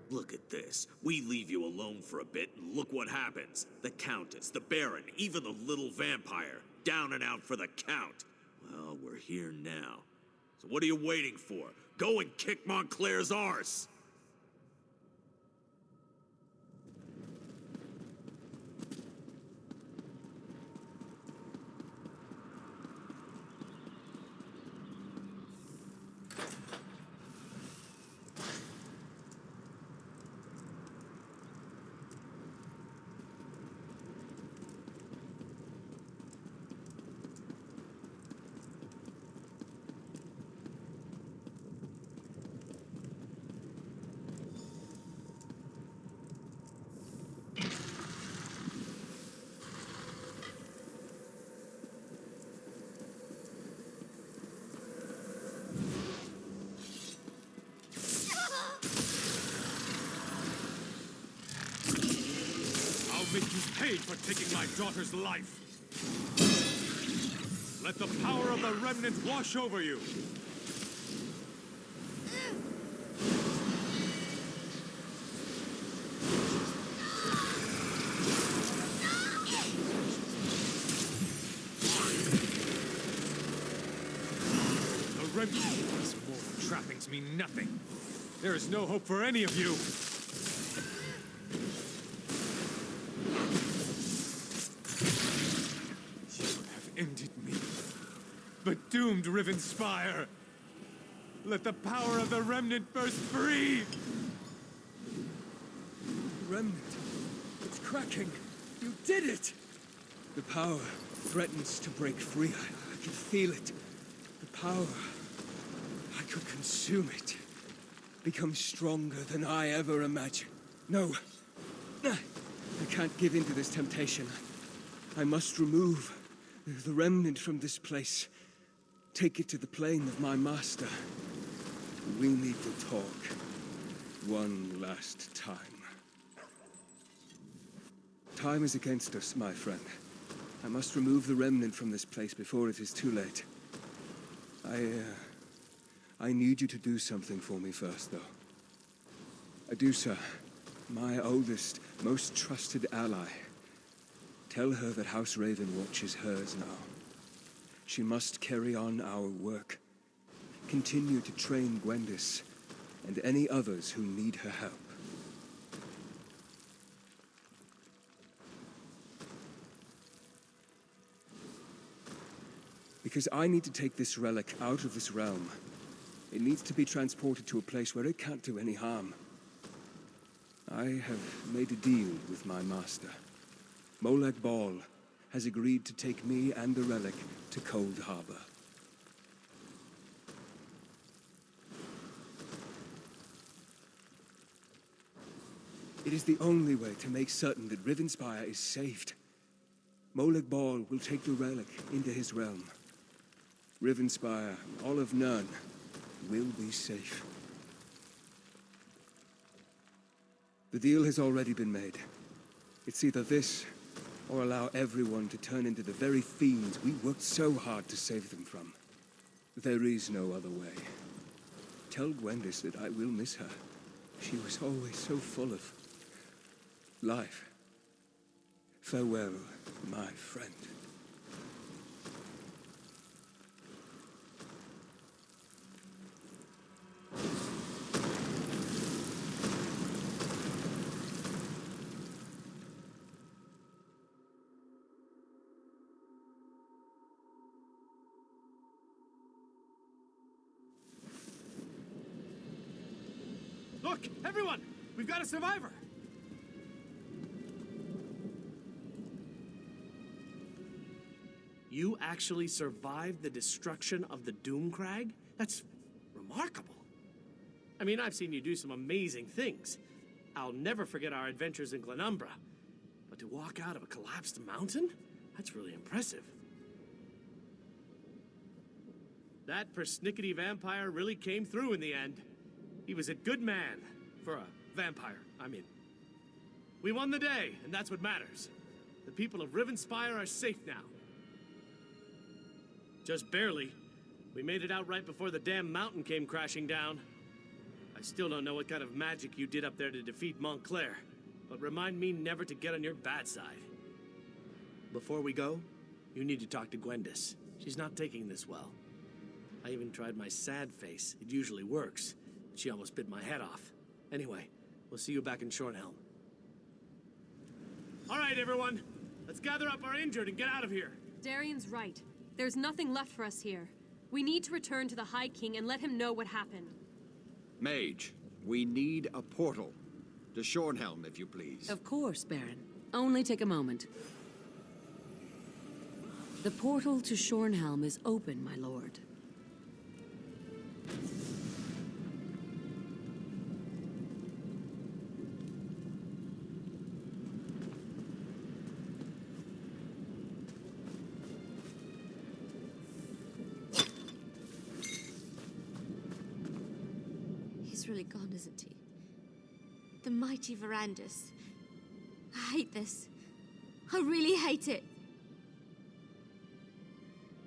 Look at this. We leave you alone for a bit, and look what happens. The Countess, the Baron, even the little vampire. Down and out for the Count. Well, we're here now. So what are you waiting for? Go and kick Montclair's arse! Make you pay for taking my daughter's life. Let the power of the Remnant wash over you. trappings mean nothing. There is no hope for any of you. You have ended me, but doomed Rivenspire. Let the power of the Remnant burst free! The Remnant. It's cracking. You did it! The power threatens to break free. I can feel it. The power. I could consume it. Become stronger than I ever imagined. No. I can't give in to this temptation. I must remove the Remnant from this place. Take it to the plane of my master. We need to talk. One last time. Time is against us, my friend. I must remove the Remnant from this place before it is too late. I need you to do something for me first, though. Adusa, my oldest, most trusted ally. Tell her that House Ravenwatch is hers now. She must carry on our work. Continue to train Gwendis and any others who need her help. Because I need to take this relic out of this realm. It needs to be transported to a place where it can't do any harm. I have made a deal with my master. Molag Bal has agreed to take me and the relic to Cold Harbor. It is the only way to make certain that Rivenspire is saved. Molag Bal will take the relic into his realm. Rivenspire, all of Nern, will be safe. The deal has already been made. It's either this, or allow everyone to turn into the very fiends we worked so hard to save them from. There is no other way. Tell Gwendis that I will miss her. She was always so full of life. Farewell, my friend. Look, everyone! We've got a survivor! You actually survived the destruction of the Doomcrag? That's remarkable. I mean, I've seen you do some amazing things. I'll never forget our adventures in Glenumbra. But to walk out of a collapsed mountain? That's really impressive. That persnickety vampire really came through in the end. He was a good man. For a vampire, I mean. We won the day, and that's what matters. The people of Rivenspire are safe now. Just barely. We made it out right before the damn mountain came crashing down. I still don't know what kind of magic you did up there to defeat Montclair, but remind me never to get on your bad side. Before we go, you need to talk to Gwendis. She's not taking this well. I even tried my sad face. It usually works. She almost bit my head off. Anyway, we'll see you back in Shornhelm. All right, everyone. Let's gather up our injured and get out of here. Darian's right. There's nothing left for us here. We need to return to the High King and let him know what happened. Mage, we need a portal. To Shornhelm, if you please. Of course, Baron. Only take a moment. The portal to Shornhelm is open, my lord. He's really gone, isn't he? The mighty Verandis. I hate this. I really hate it.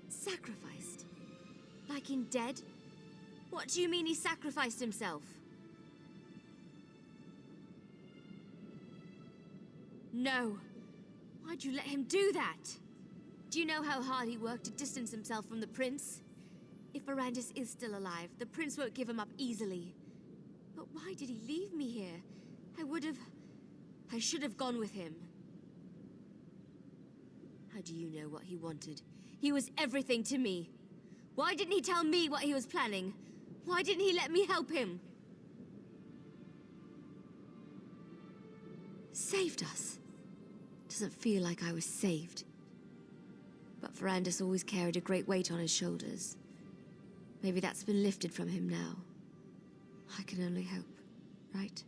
Sacrificed? Like in dead? What do you mean he sacrificed himself? No. Why'd you let him do that? Do you know how hard he worked to distance himself from the prince? If Verandis is still alive, the prince won't give him up easily. But why did he leave me here? I should have gone with him. How do you know what he wanted? He was everything to me. Why didn't he tell me what he was planning? Why didn't he let me help him? Saved us. Doesn't feel like I was saved. But Verandis always carried a great weight on his shoulders. Maybe that's been lifted from him now. I can only hope, right?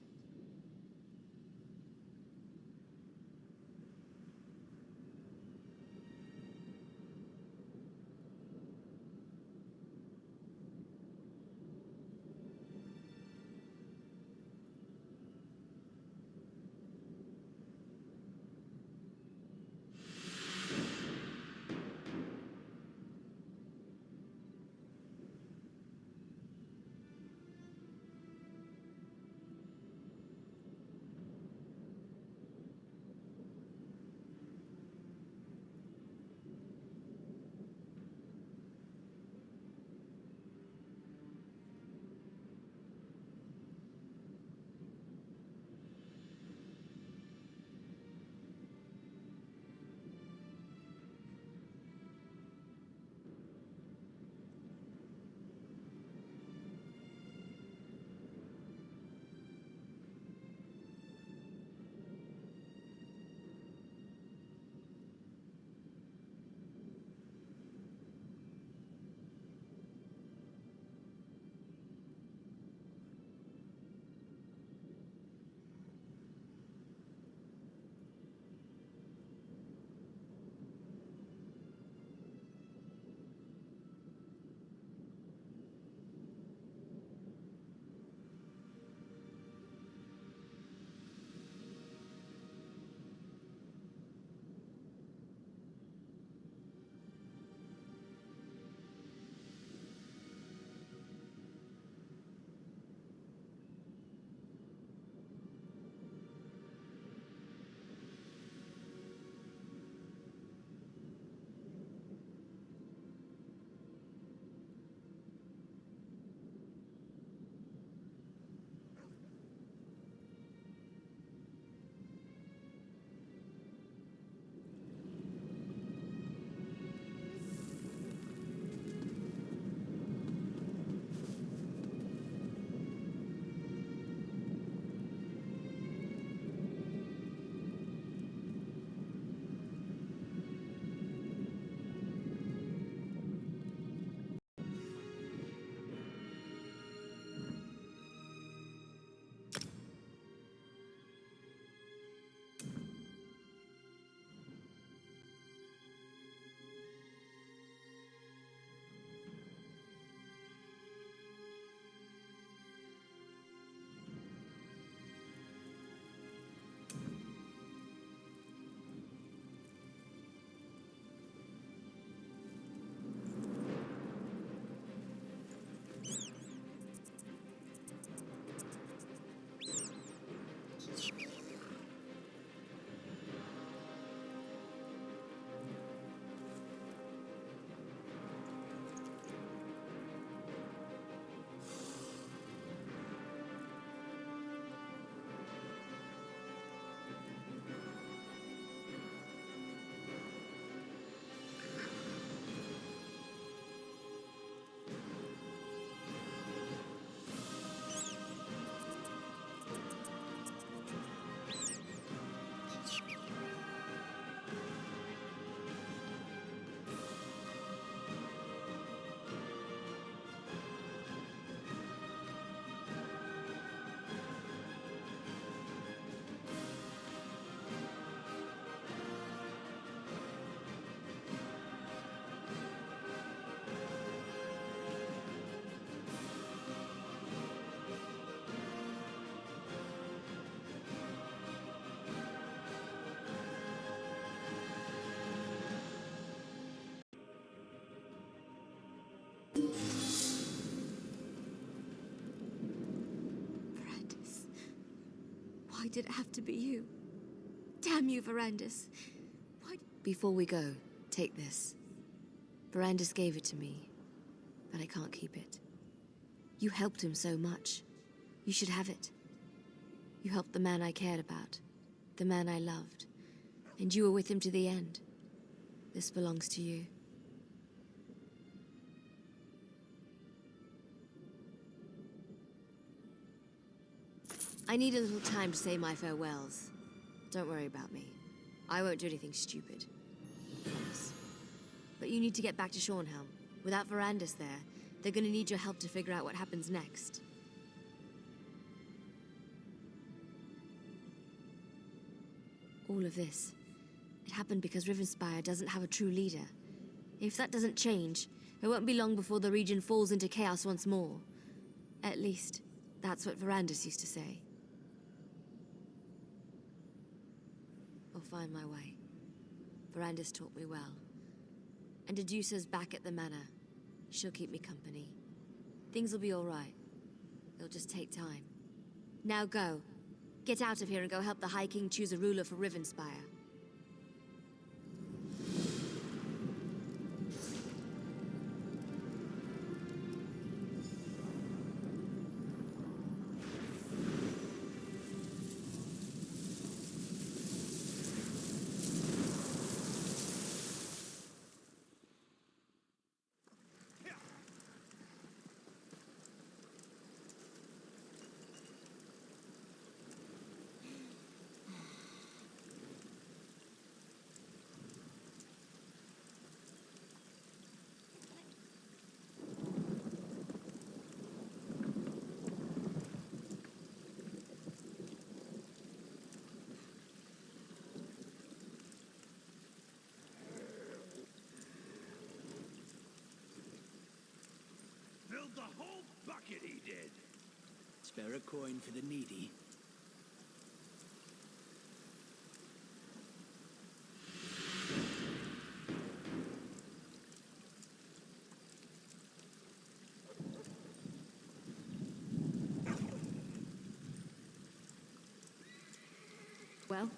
Verandis. Why did it have to be you? Damn you, Verandis. Why... Before we go, take this. Verandis gave it to me. but I can't keep it. You helped him so much. You should have it. You helped the man I cared about, the man I loved, and you were with him to the end. This belongs to you. I need a little time to say my farewells. Don't worry about me. I won't do anything stupid. Promise. But you need to get back to Shornhelm. Without Verandis there, they're gonna need your help to figure out what happens next. All of this, it happened because Rivenspire doesn't have a true leader. If that doesn't change, it won't be long before the region falls into chaos once more. At least, that's what Verandis used to say. I'll find my way. Verandis taught me well. And Adusa's back at the manor. She'll keep me company. Things will be all right. It'll just take time. Now go. Get out of here and go help the High King choose a ruler for Rivenspire. Filled the whole bucket, he did. Spare a coin for the needy. Well?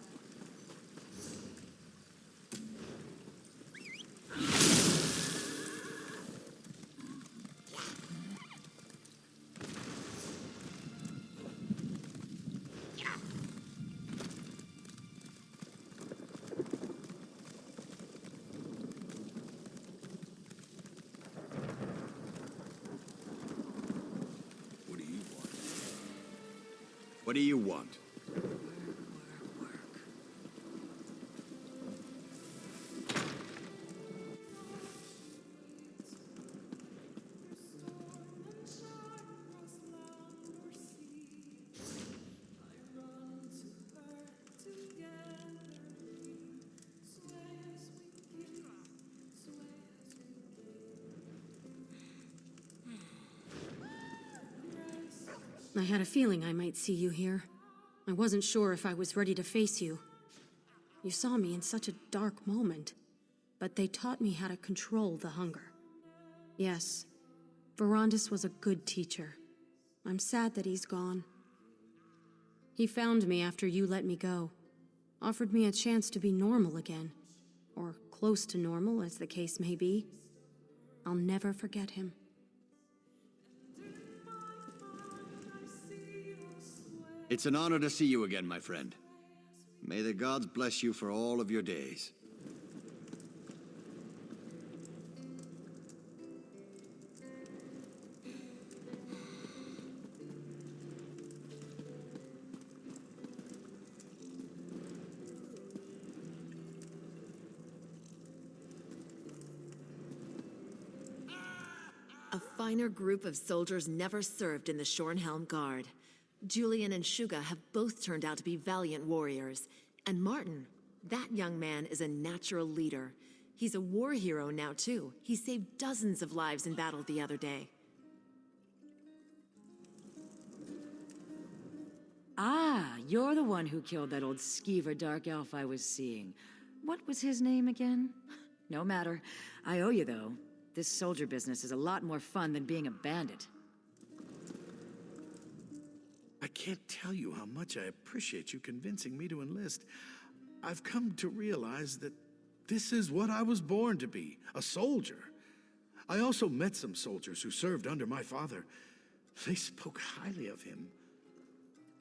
What do you want? I had a feeling I might see you here. I wasn't sure if I was ready to face you. You saw me in such a dark moment, but they taught me how to control the hunger. Yes, Verandis was a good teacher. I'm sad that he's gone. He found me after you let me go, offered me a chance to be normal again, or close to normal, as the case may be. I'll never forget him. It's an honor to see you again, my friend. May the gods bless you for all of your days. A finer group of soldiers never served in the Shornhelm Guard. Julian and Shuga have both turned out to be valiant warriors. And Martin, that young man is a natural leader. He's a war hero now, too. He saved dozens of lives in battle the other day. Ah, you're the one who killed that old skeever dark elf I was seeing. What was his name again? No matter. I owe you, though. This soldier business is a lot more fun than being a bandit. I can't tell you how much I appreciate you convincing me to enlist. I've come to realize that this is what I was born to be, a soldier. I also met some soldiers who served under my father. They spoke highly of him.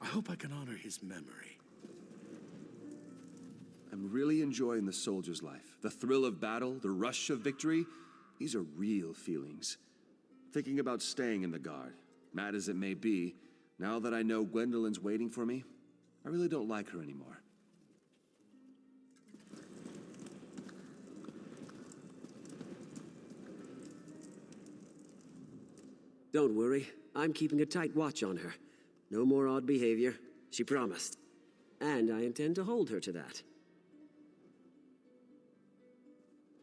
I hope I can honor his memory. I'm really enjoying the soldier's life. The thrill of battle, the rush of victory, these are real feelings. Thinking about staying in the Guard, mad as it may be, now that I know Gwendolyn's waiting for me, I really don't like her anymore. Don't worry, I'm keeping a tight watch on her. No more odd behavior, she promised. And I intend to hold her to that.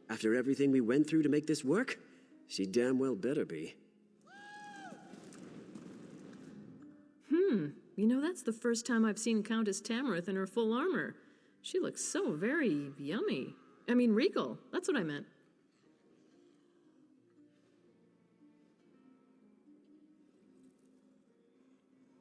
After everything we went through to make this work, she damn well better be. You know, that's the first time I've seen Countess Tamarath in her full armor. She looks so very yummy. I mean, regal. That's what I meant.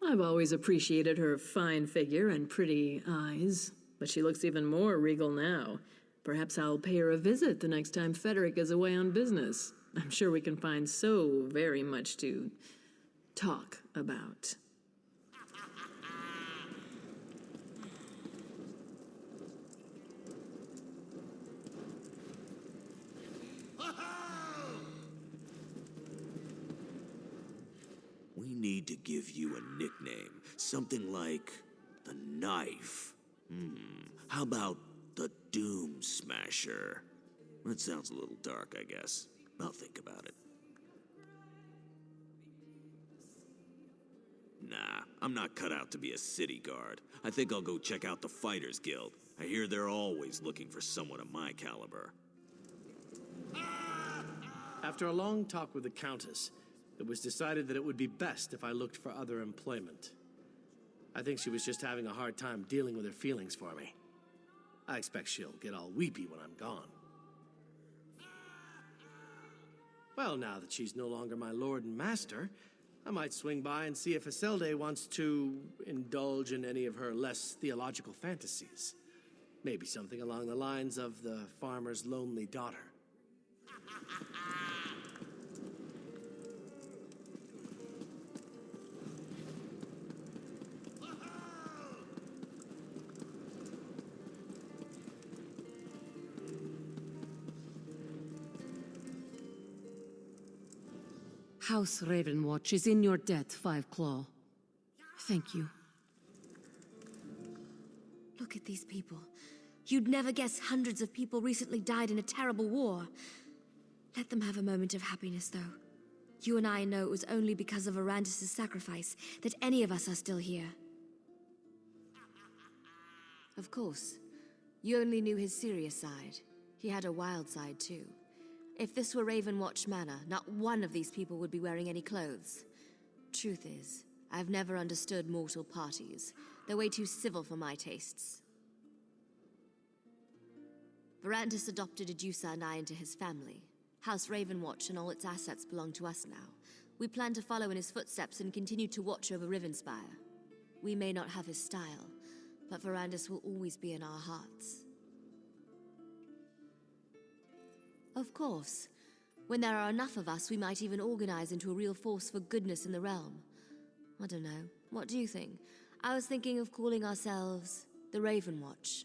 I've always appreciated her fine figure and pretty eyes, but she looks even more regal now. Perhaps I'll pay her a visit the next time Frederick is away on business. I'm sure we can find so very much to talk about. We need to give you a nickname. Something like the Knife. How about the Doom Smasher? That sounds a little dark, I guess. I'll think about it. Nah, I'm not cut out to be a city guard. I think I'll go check out the Fighters Guild. I hear they're always looking for someone of my caliber. After a long talk with the Countess, it was decided that it would be best if I looked for other employment. I think she was just having a hard time dealing with her feelings for me. I expect she'll get all weepy when I'm gone. Well, now that she's no longer my lord and master, I might swing by and see if Iselde wants to indulge in any of her less theological fantasies. Maybe something along the lines of the farmer's lonely daughter. House Ravenwatch is in your debt, Five Claw. Thank you. Look at these people. You'd never guess hundreds of people recently died in a terrible war. Let them have a moment of happiness, though. You and I know it was only because of Arandis' sacrifice that any of us are still here. Of course. You only knew his serious side. He had a wild side, too. If this were Ravenwatch Manor, not one of these people would be wearing any clothes. Truth is, I've never understood mortal parties. They're way too civil for my tastes. Verandis adopted Adusa and I into his family. House Ravenwatch and all its assets belong to us now. We plan to follow in his footsteps and continue to watch over Rivenspire. We may not have his style, but Verandis will always be in our hearts. Of course. When there are enough of us, we might even organize into a real force for goodness in the realm. I don't know. What do you think? I was thinking of calling ourselves the Ravenwatch.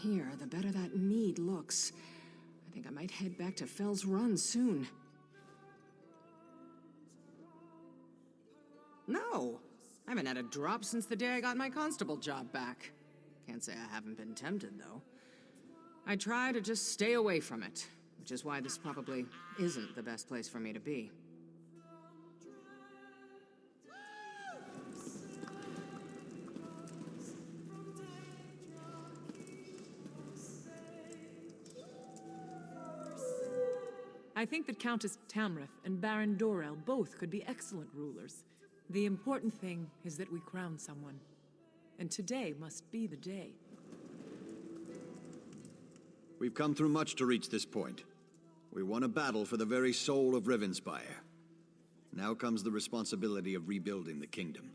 Here, the better that mead looks. I think I might head back to Fell's Run soon. No! I haven't had a drop since the day I got my constable job back. Can't say I haven't been tempted, though. I try to just stay away from it, which is why this probably isn't the best place for me to be. I think that Countess Tamrith and Baron Dorel both could be excellent rulers. The important thing is that we crown someone. And today must be the day. We've come through much to reach this point. We won a battle for the very soul of Rivenspire. Now comes the responsibility of rebuilding the kingdom.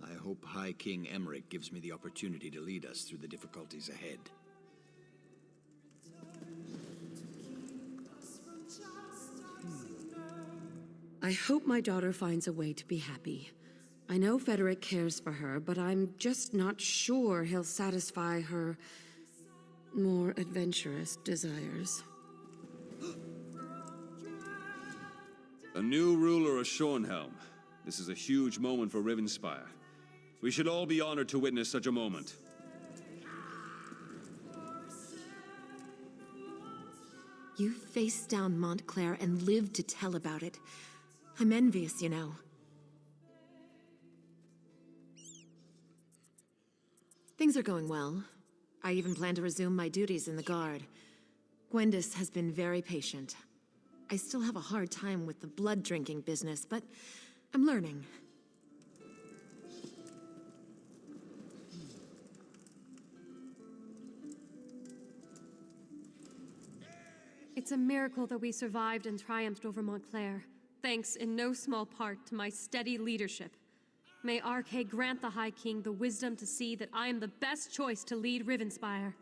I hope High King Emmerich gives me the opportunity to lead us through the difficulties ahead. I hope my daughter finds a way to be happy. I know Frederick cares for her, but I'm just not sure he'll satisfy her more adventurous desires. A new ruler of Shornhelm. This is a huge moment for Rivenspire. We should all be honored to witness such a moment. You faced down Montclair and lived to tell about it. I'm envious, you know. Things are going well. I even plan to resume my duties in the Guard. Gwendis has been very patient. I still have a hard time with the blood-drinking business, but I'm learning. It's a miracle that we survived and triumphed over Montclair, thanks in no small part to my steady leadership. May Arche grant the High King the wisdom to see that I am the best choice to lead Rivenspire.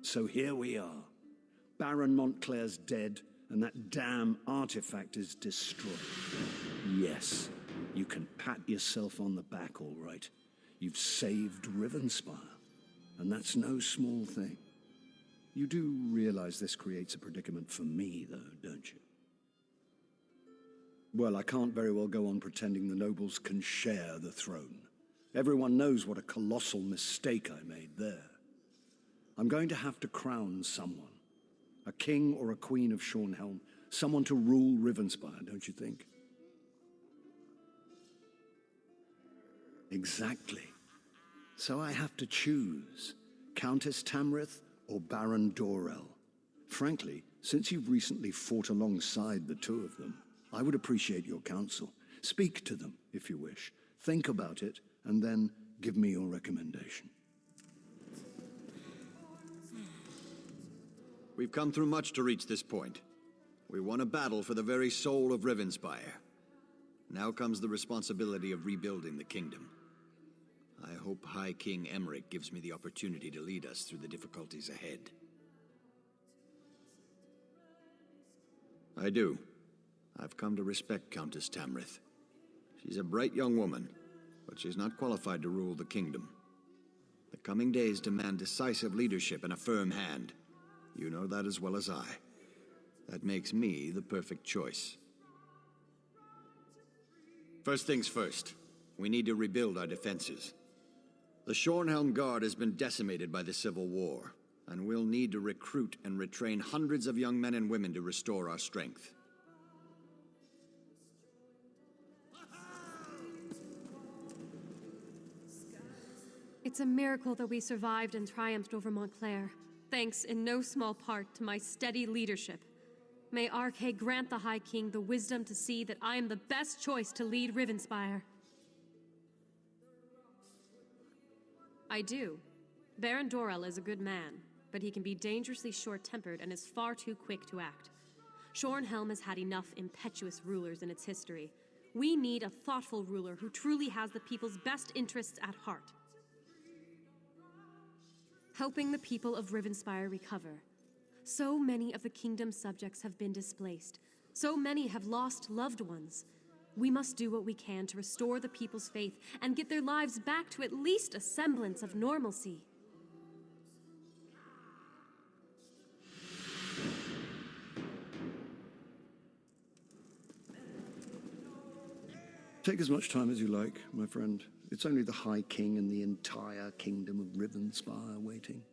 So here we are. Baron Montclair's dead, and that damn artifact is destroyed. Yes, you can pat yourself on the back, all right. You've saved Rivenspire, and that's no small thing. You do realize this creates a predicament for me, though, don't you? Well, I can't very well go on pretending the nobles can share the throne. Everyone knows what a colossal mistake I made there. I'm going to have to crown someone. A king or a queen of Shornhelm. Someone to rule Rivenspire, don't you think? Exactly. So I have to choose Countess Tamrith or Baron Dorel. Frankly, since you've recently fought alongside the two of them, I would appreciate your counsel. Speak to them, if you wish. Think about it, and then give me your recommendation. We've come through much to reach this point. We won a battle for the very soul of Rivenspire. Now comes the responsibility of rebuilding the kingdom. I hope High King Emmerich gives me the opportunity to lead us through the difficulties ahead. I do. I've come to respect Countess Tamrith. She's a bright young woman, but she's not qualified to rule the kingdom. The coming days demand decisive leadership and a firm hand. You know that as well as I. That makes me the perfect choice. First things first, we need to rebuild our defenses. The Shornhelm Guard has been decimated by the Civil War, and we'll need to recruit and retrain hundreds of young men and women to restore our strength. It's a miracle that we survived and triumphed over Montclair, thanks in no small part to my steady leadership. May Arche grant the High King the wisdom to see that I am the best choice to lead Rivenspire. I do. Baron Dorel is a good man, but he can be dangerously short-tempered and is far too quick to act. Shornhelm has had enough impetuous rulers in its history. We need a thoughtful ruler who truly has the people's best interests at heart. Helping the people of Rivenspire recover. So many of the kingdom's subjects have been displaced. So many have lost loved ones. We must do what we can to restore the people's faith and get their lives back to at least a semblance of normalcy. Take as much time as you like, my friend. It's only the High King and the entire kingdom of Rivenspire waiting.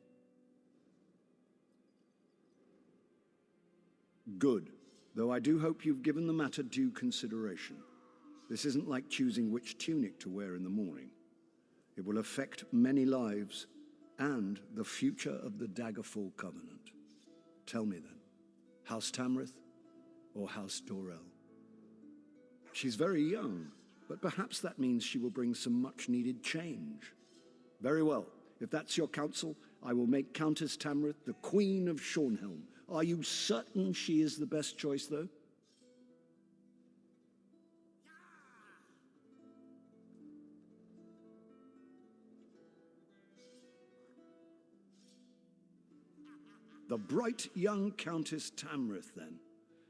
Good. Though I do hope you've given the matter due consideration. This isn't like choosing which tunic to wear in the morning. It will affect many lives, and the future of the Daggerfall Covenant. Tell me then, House Tamrith or House Dorel? She's very young, but perhaps that means she will bring some much-needed change. Very well. If that's your counsel, I will make Countess Tamrith the Queen of Shornhelm. Are you certain she is the best choice, though? The bright young Countess Tamrith, then.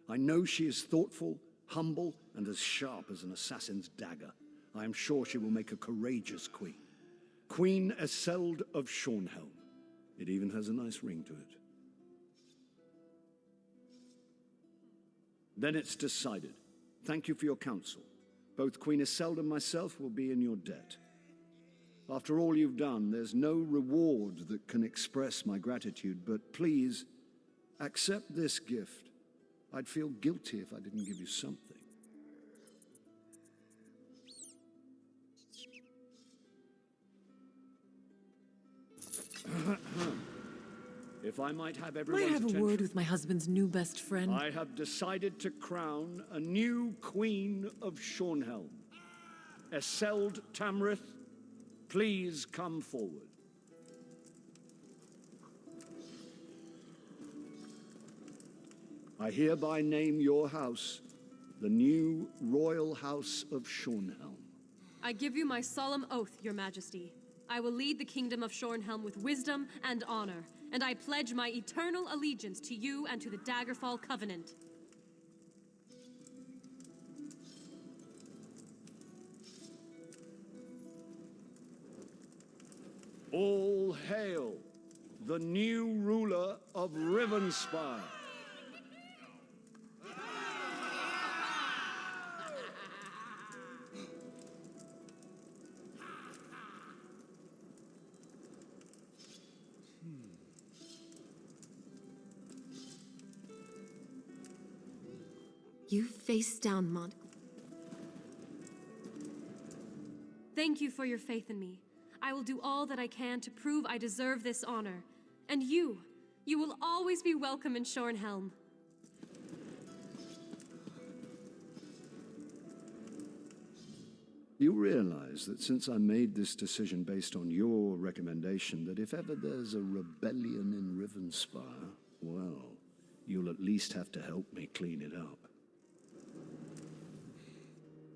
I know she is thoughtful, humble, and as sharp as an assassin's dagger. I am sure she will make a courageous queen. Queen Eseld of Shornhelm. It even has a nice ring to it. Then it's decided. Thank you for your counsel. Both Queen Eseld and myself will be in your debt. After all you've done, there's no reward that can express my gratitude, but please, accept this gift. I'd feel guilty if I didn't give you something. If I might have everyone's Might I have attention, a word with my husband's new best friend? I have decided to crown a new Queen of Shornhelm. Eseld Tamrith, please come forward. I hereby name your house the new Royal House of Shornhelm. I give you my solemn oath, Your Majesty. I will lead the kingdom of Shornhelm with wisdom and honor, and I pledge my eternal allegiance to you and to the Daggerfall Covenant. All hail the new ruler of Rivenspire. You face down Mont. Thank you for your faith in me. I will do all that I can to prove I deserve this honor. And you will always be welcome in Shornhelm. You realize that since I made this decision based on your recommendation, that if ever there's a rebellion in Rivenspire, well, you'll at least have to help me clean it up.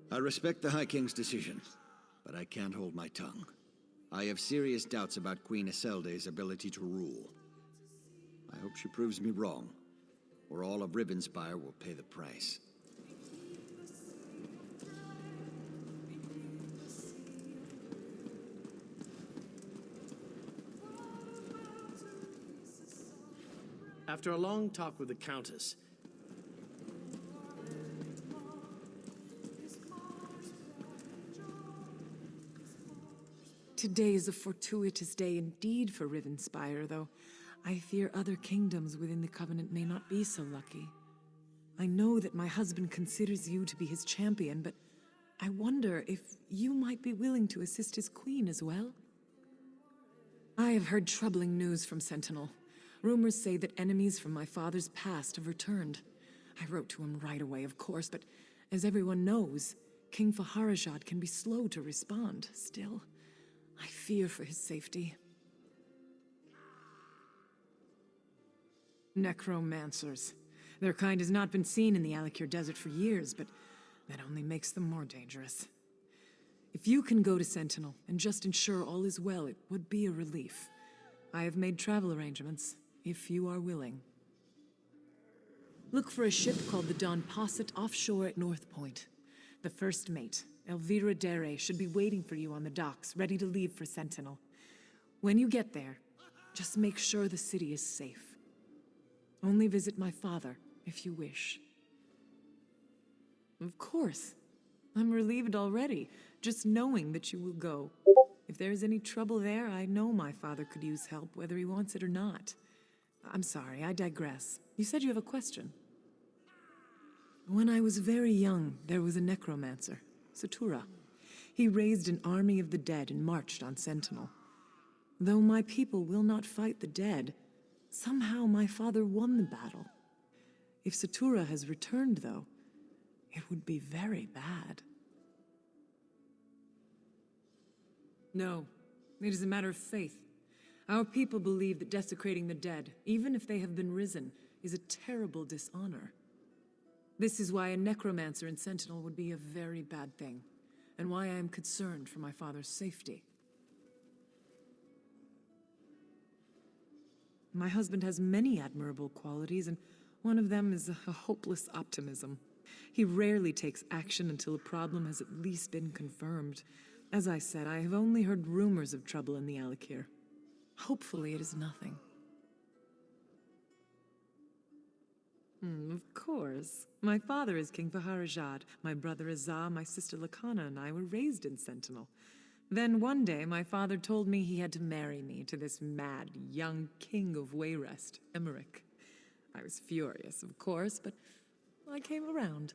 I respect the High King's decision, but I can't hold my tongue. I have serious doubts about Queen Iselde's ability to rule. I hope she proves me wrong, or all of Rivenspire will pay the price. After a long talk with the Countess, Today is a fortuitous day indeed for Rivenspire, though I fear other kingdoms within the Covenant may not be so lucky. I know that my husband considers you to be his champion, but I wonder if you might be willing to assist his queen as well? I have heard troubling news from Sentinel. Rumors say that enemies from my father's past have returned. I wrote to him right away, of course, but as everyone knows, King Faharajad can be slow to respond. Still, I fear for his safety. Necromancers. Their kind has not been seen in the Alakir Desert for years, but that only makes them more dangerous. If you can go to Sentinel and just ensure all is well, it would be a relief. I have made travel arrangements, if you are willing. Look for a ship called the Don Posset offshore at North Point. The first mate, Elvira Dere, should be waiting for you on the docks, ready to leave for Sentinel. When you get there, just make sure the city is safe. Only visit my father, if you wish. Of course. I'm relieved already, just knowing that you will go. If there is any trouble there, I know my father could use help, whether he wants it or not. I'm sorry, I digress. You said you have a question. When I was very young, there was a necromancer, Satura. He raised an army of the dead and marched on Sentinel. Though my people will not fight the dead, somehow my father won the battle. If Satura has returned, though, it would be very bad. No, it is a matter of faith. Our people believe that desecrating the dead, even if they have been risen, is a terrible dishonor. This is why a necromancer and sentinel would be a very bad thing, and why I am concerned for my father's safety. My husband has many admirable qualities, and one of them is a hopeless optimism. He rarely takes action until a problem has at least been confirmed. As I said, I have only heard rumors of trouble in the Alikir. Hopefully it is nothing. Of course. My father is King Faharajad, my brother Azah, my sister Lakana, and I were raised in Sentinel. Then one day, my father told me he had to marry me to this mad, young king of Wayrest, Emmerich. I was furious, of course, but I came around.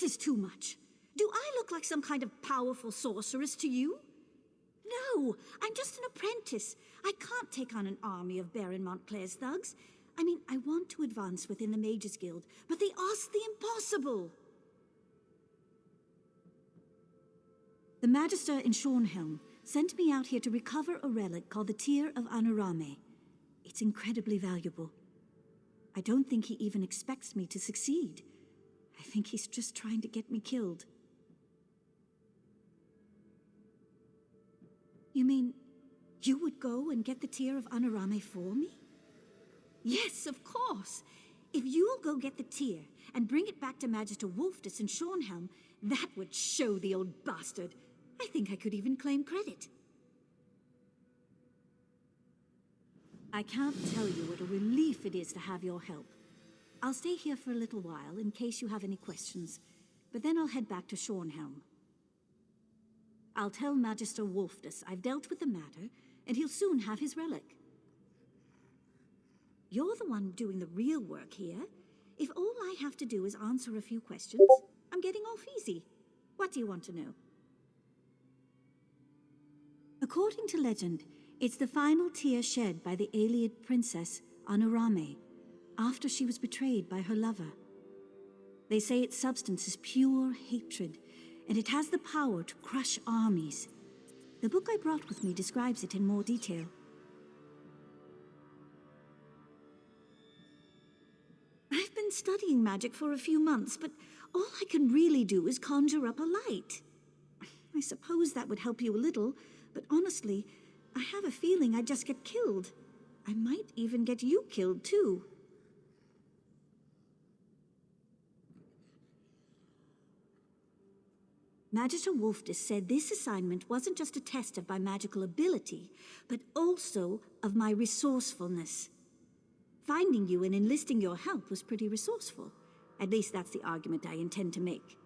This is too much. Do I look like some kind of powerful sorceress to you? No, I'm just an apprentice. I can't take on an army of Baron Montclair's thugs. I mean, I want to advance within the Mages Guild, but they ask the impossible. The Magister in Shornhelm sent me out here to recover a relic called the Tear of Anurame. It's incredibly valuable. I don't think he even expects me to succeed. I think he's just trying to get me killed. You mean, you would go and get the Tear of Anurame for me? Yes, of course. If you'll go get the tear and bring it back to Magister Wolftus in Shornhelm, that would show the old bastard. I think I could even claim credit. I can't tell you what a relief it is to have your help. I'll stay here for a little while in case you have any questions, but then I'll head back to Shornhelm. I'll tell Magister Wolftus I've dealt with the matter, and he'll soon have his relic. You're the one doing the real work here. If all I have to do is answer a few questions, I'm getting off easy. What do you want to know? According to legend, it's the final tear shed by the Ayleid princess, Anurame, after she was betrayed by her lover. They say its substance is pure hatred, and it has the power to crush armies. The book I brought with me describes it in more detail. I've been studying magic for a few months, but all I can really do is conjure up a light. I suppose that would help you a little, but honestly, I have a feeling I'd just get killed. I might even get you killed, too. Magister Wolftus said this assignment wasn't just a test of my magical ability, but also of my resourcefulness. Finding you and enlisting your help was pretty resourceful. At least that's the argument I intend to make.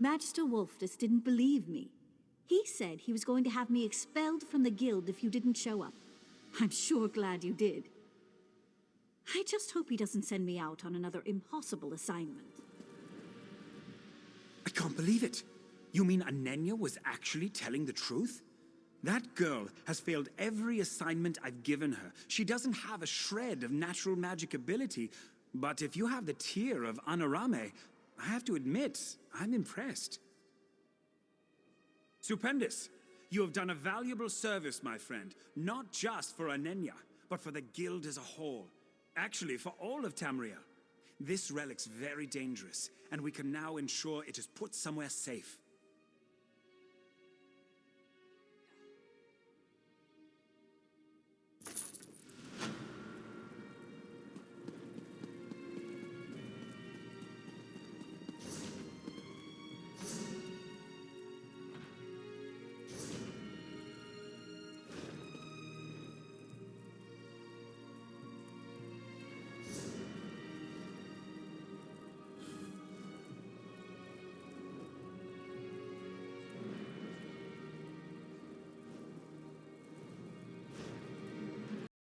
Magister Wolftus didn't believe me. He said he was going to have me expelled from the guild if you didn't show up. I'm sure glad you did. I just hope he doesn't send me out on another impossible assignment. I can't believe it. You mean Anenya was actually telling the truth? That girl has failed every assignment I've given her. She doesn't have a shred of natural magic ability, but if you have the tear of Anarame, I have to admit, I'm impressed. Stupendous! You have done a valuable service, my friend, not just for Anenya, but for the guild as a whole. Actually, for all of Tamriel. This relic's very dangerous, and we can now ensure it is put somewhere safe.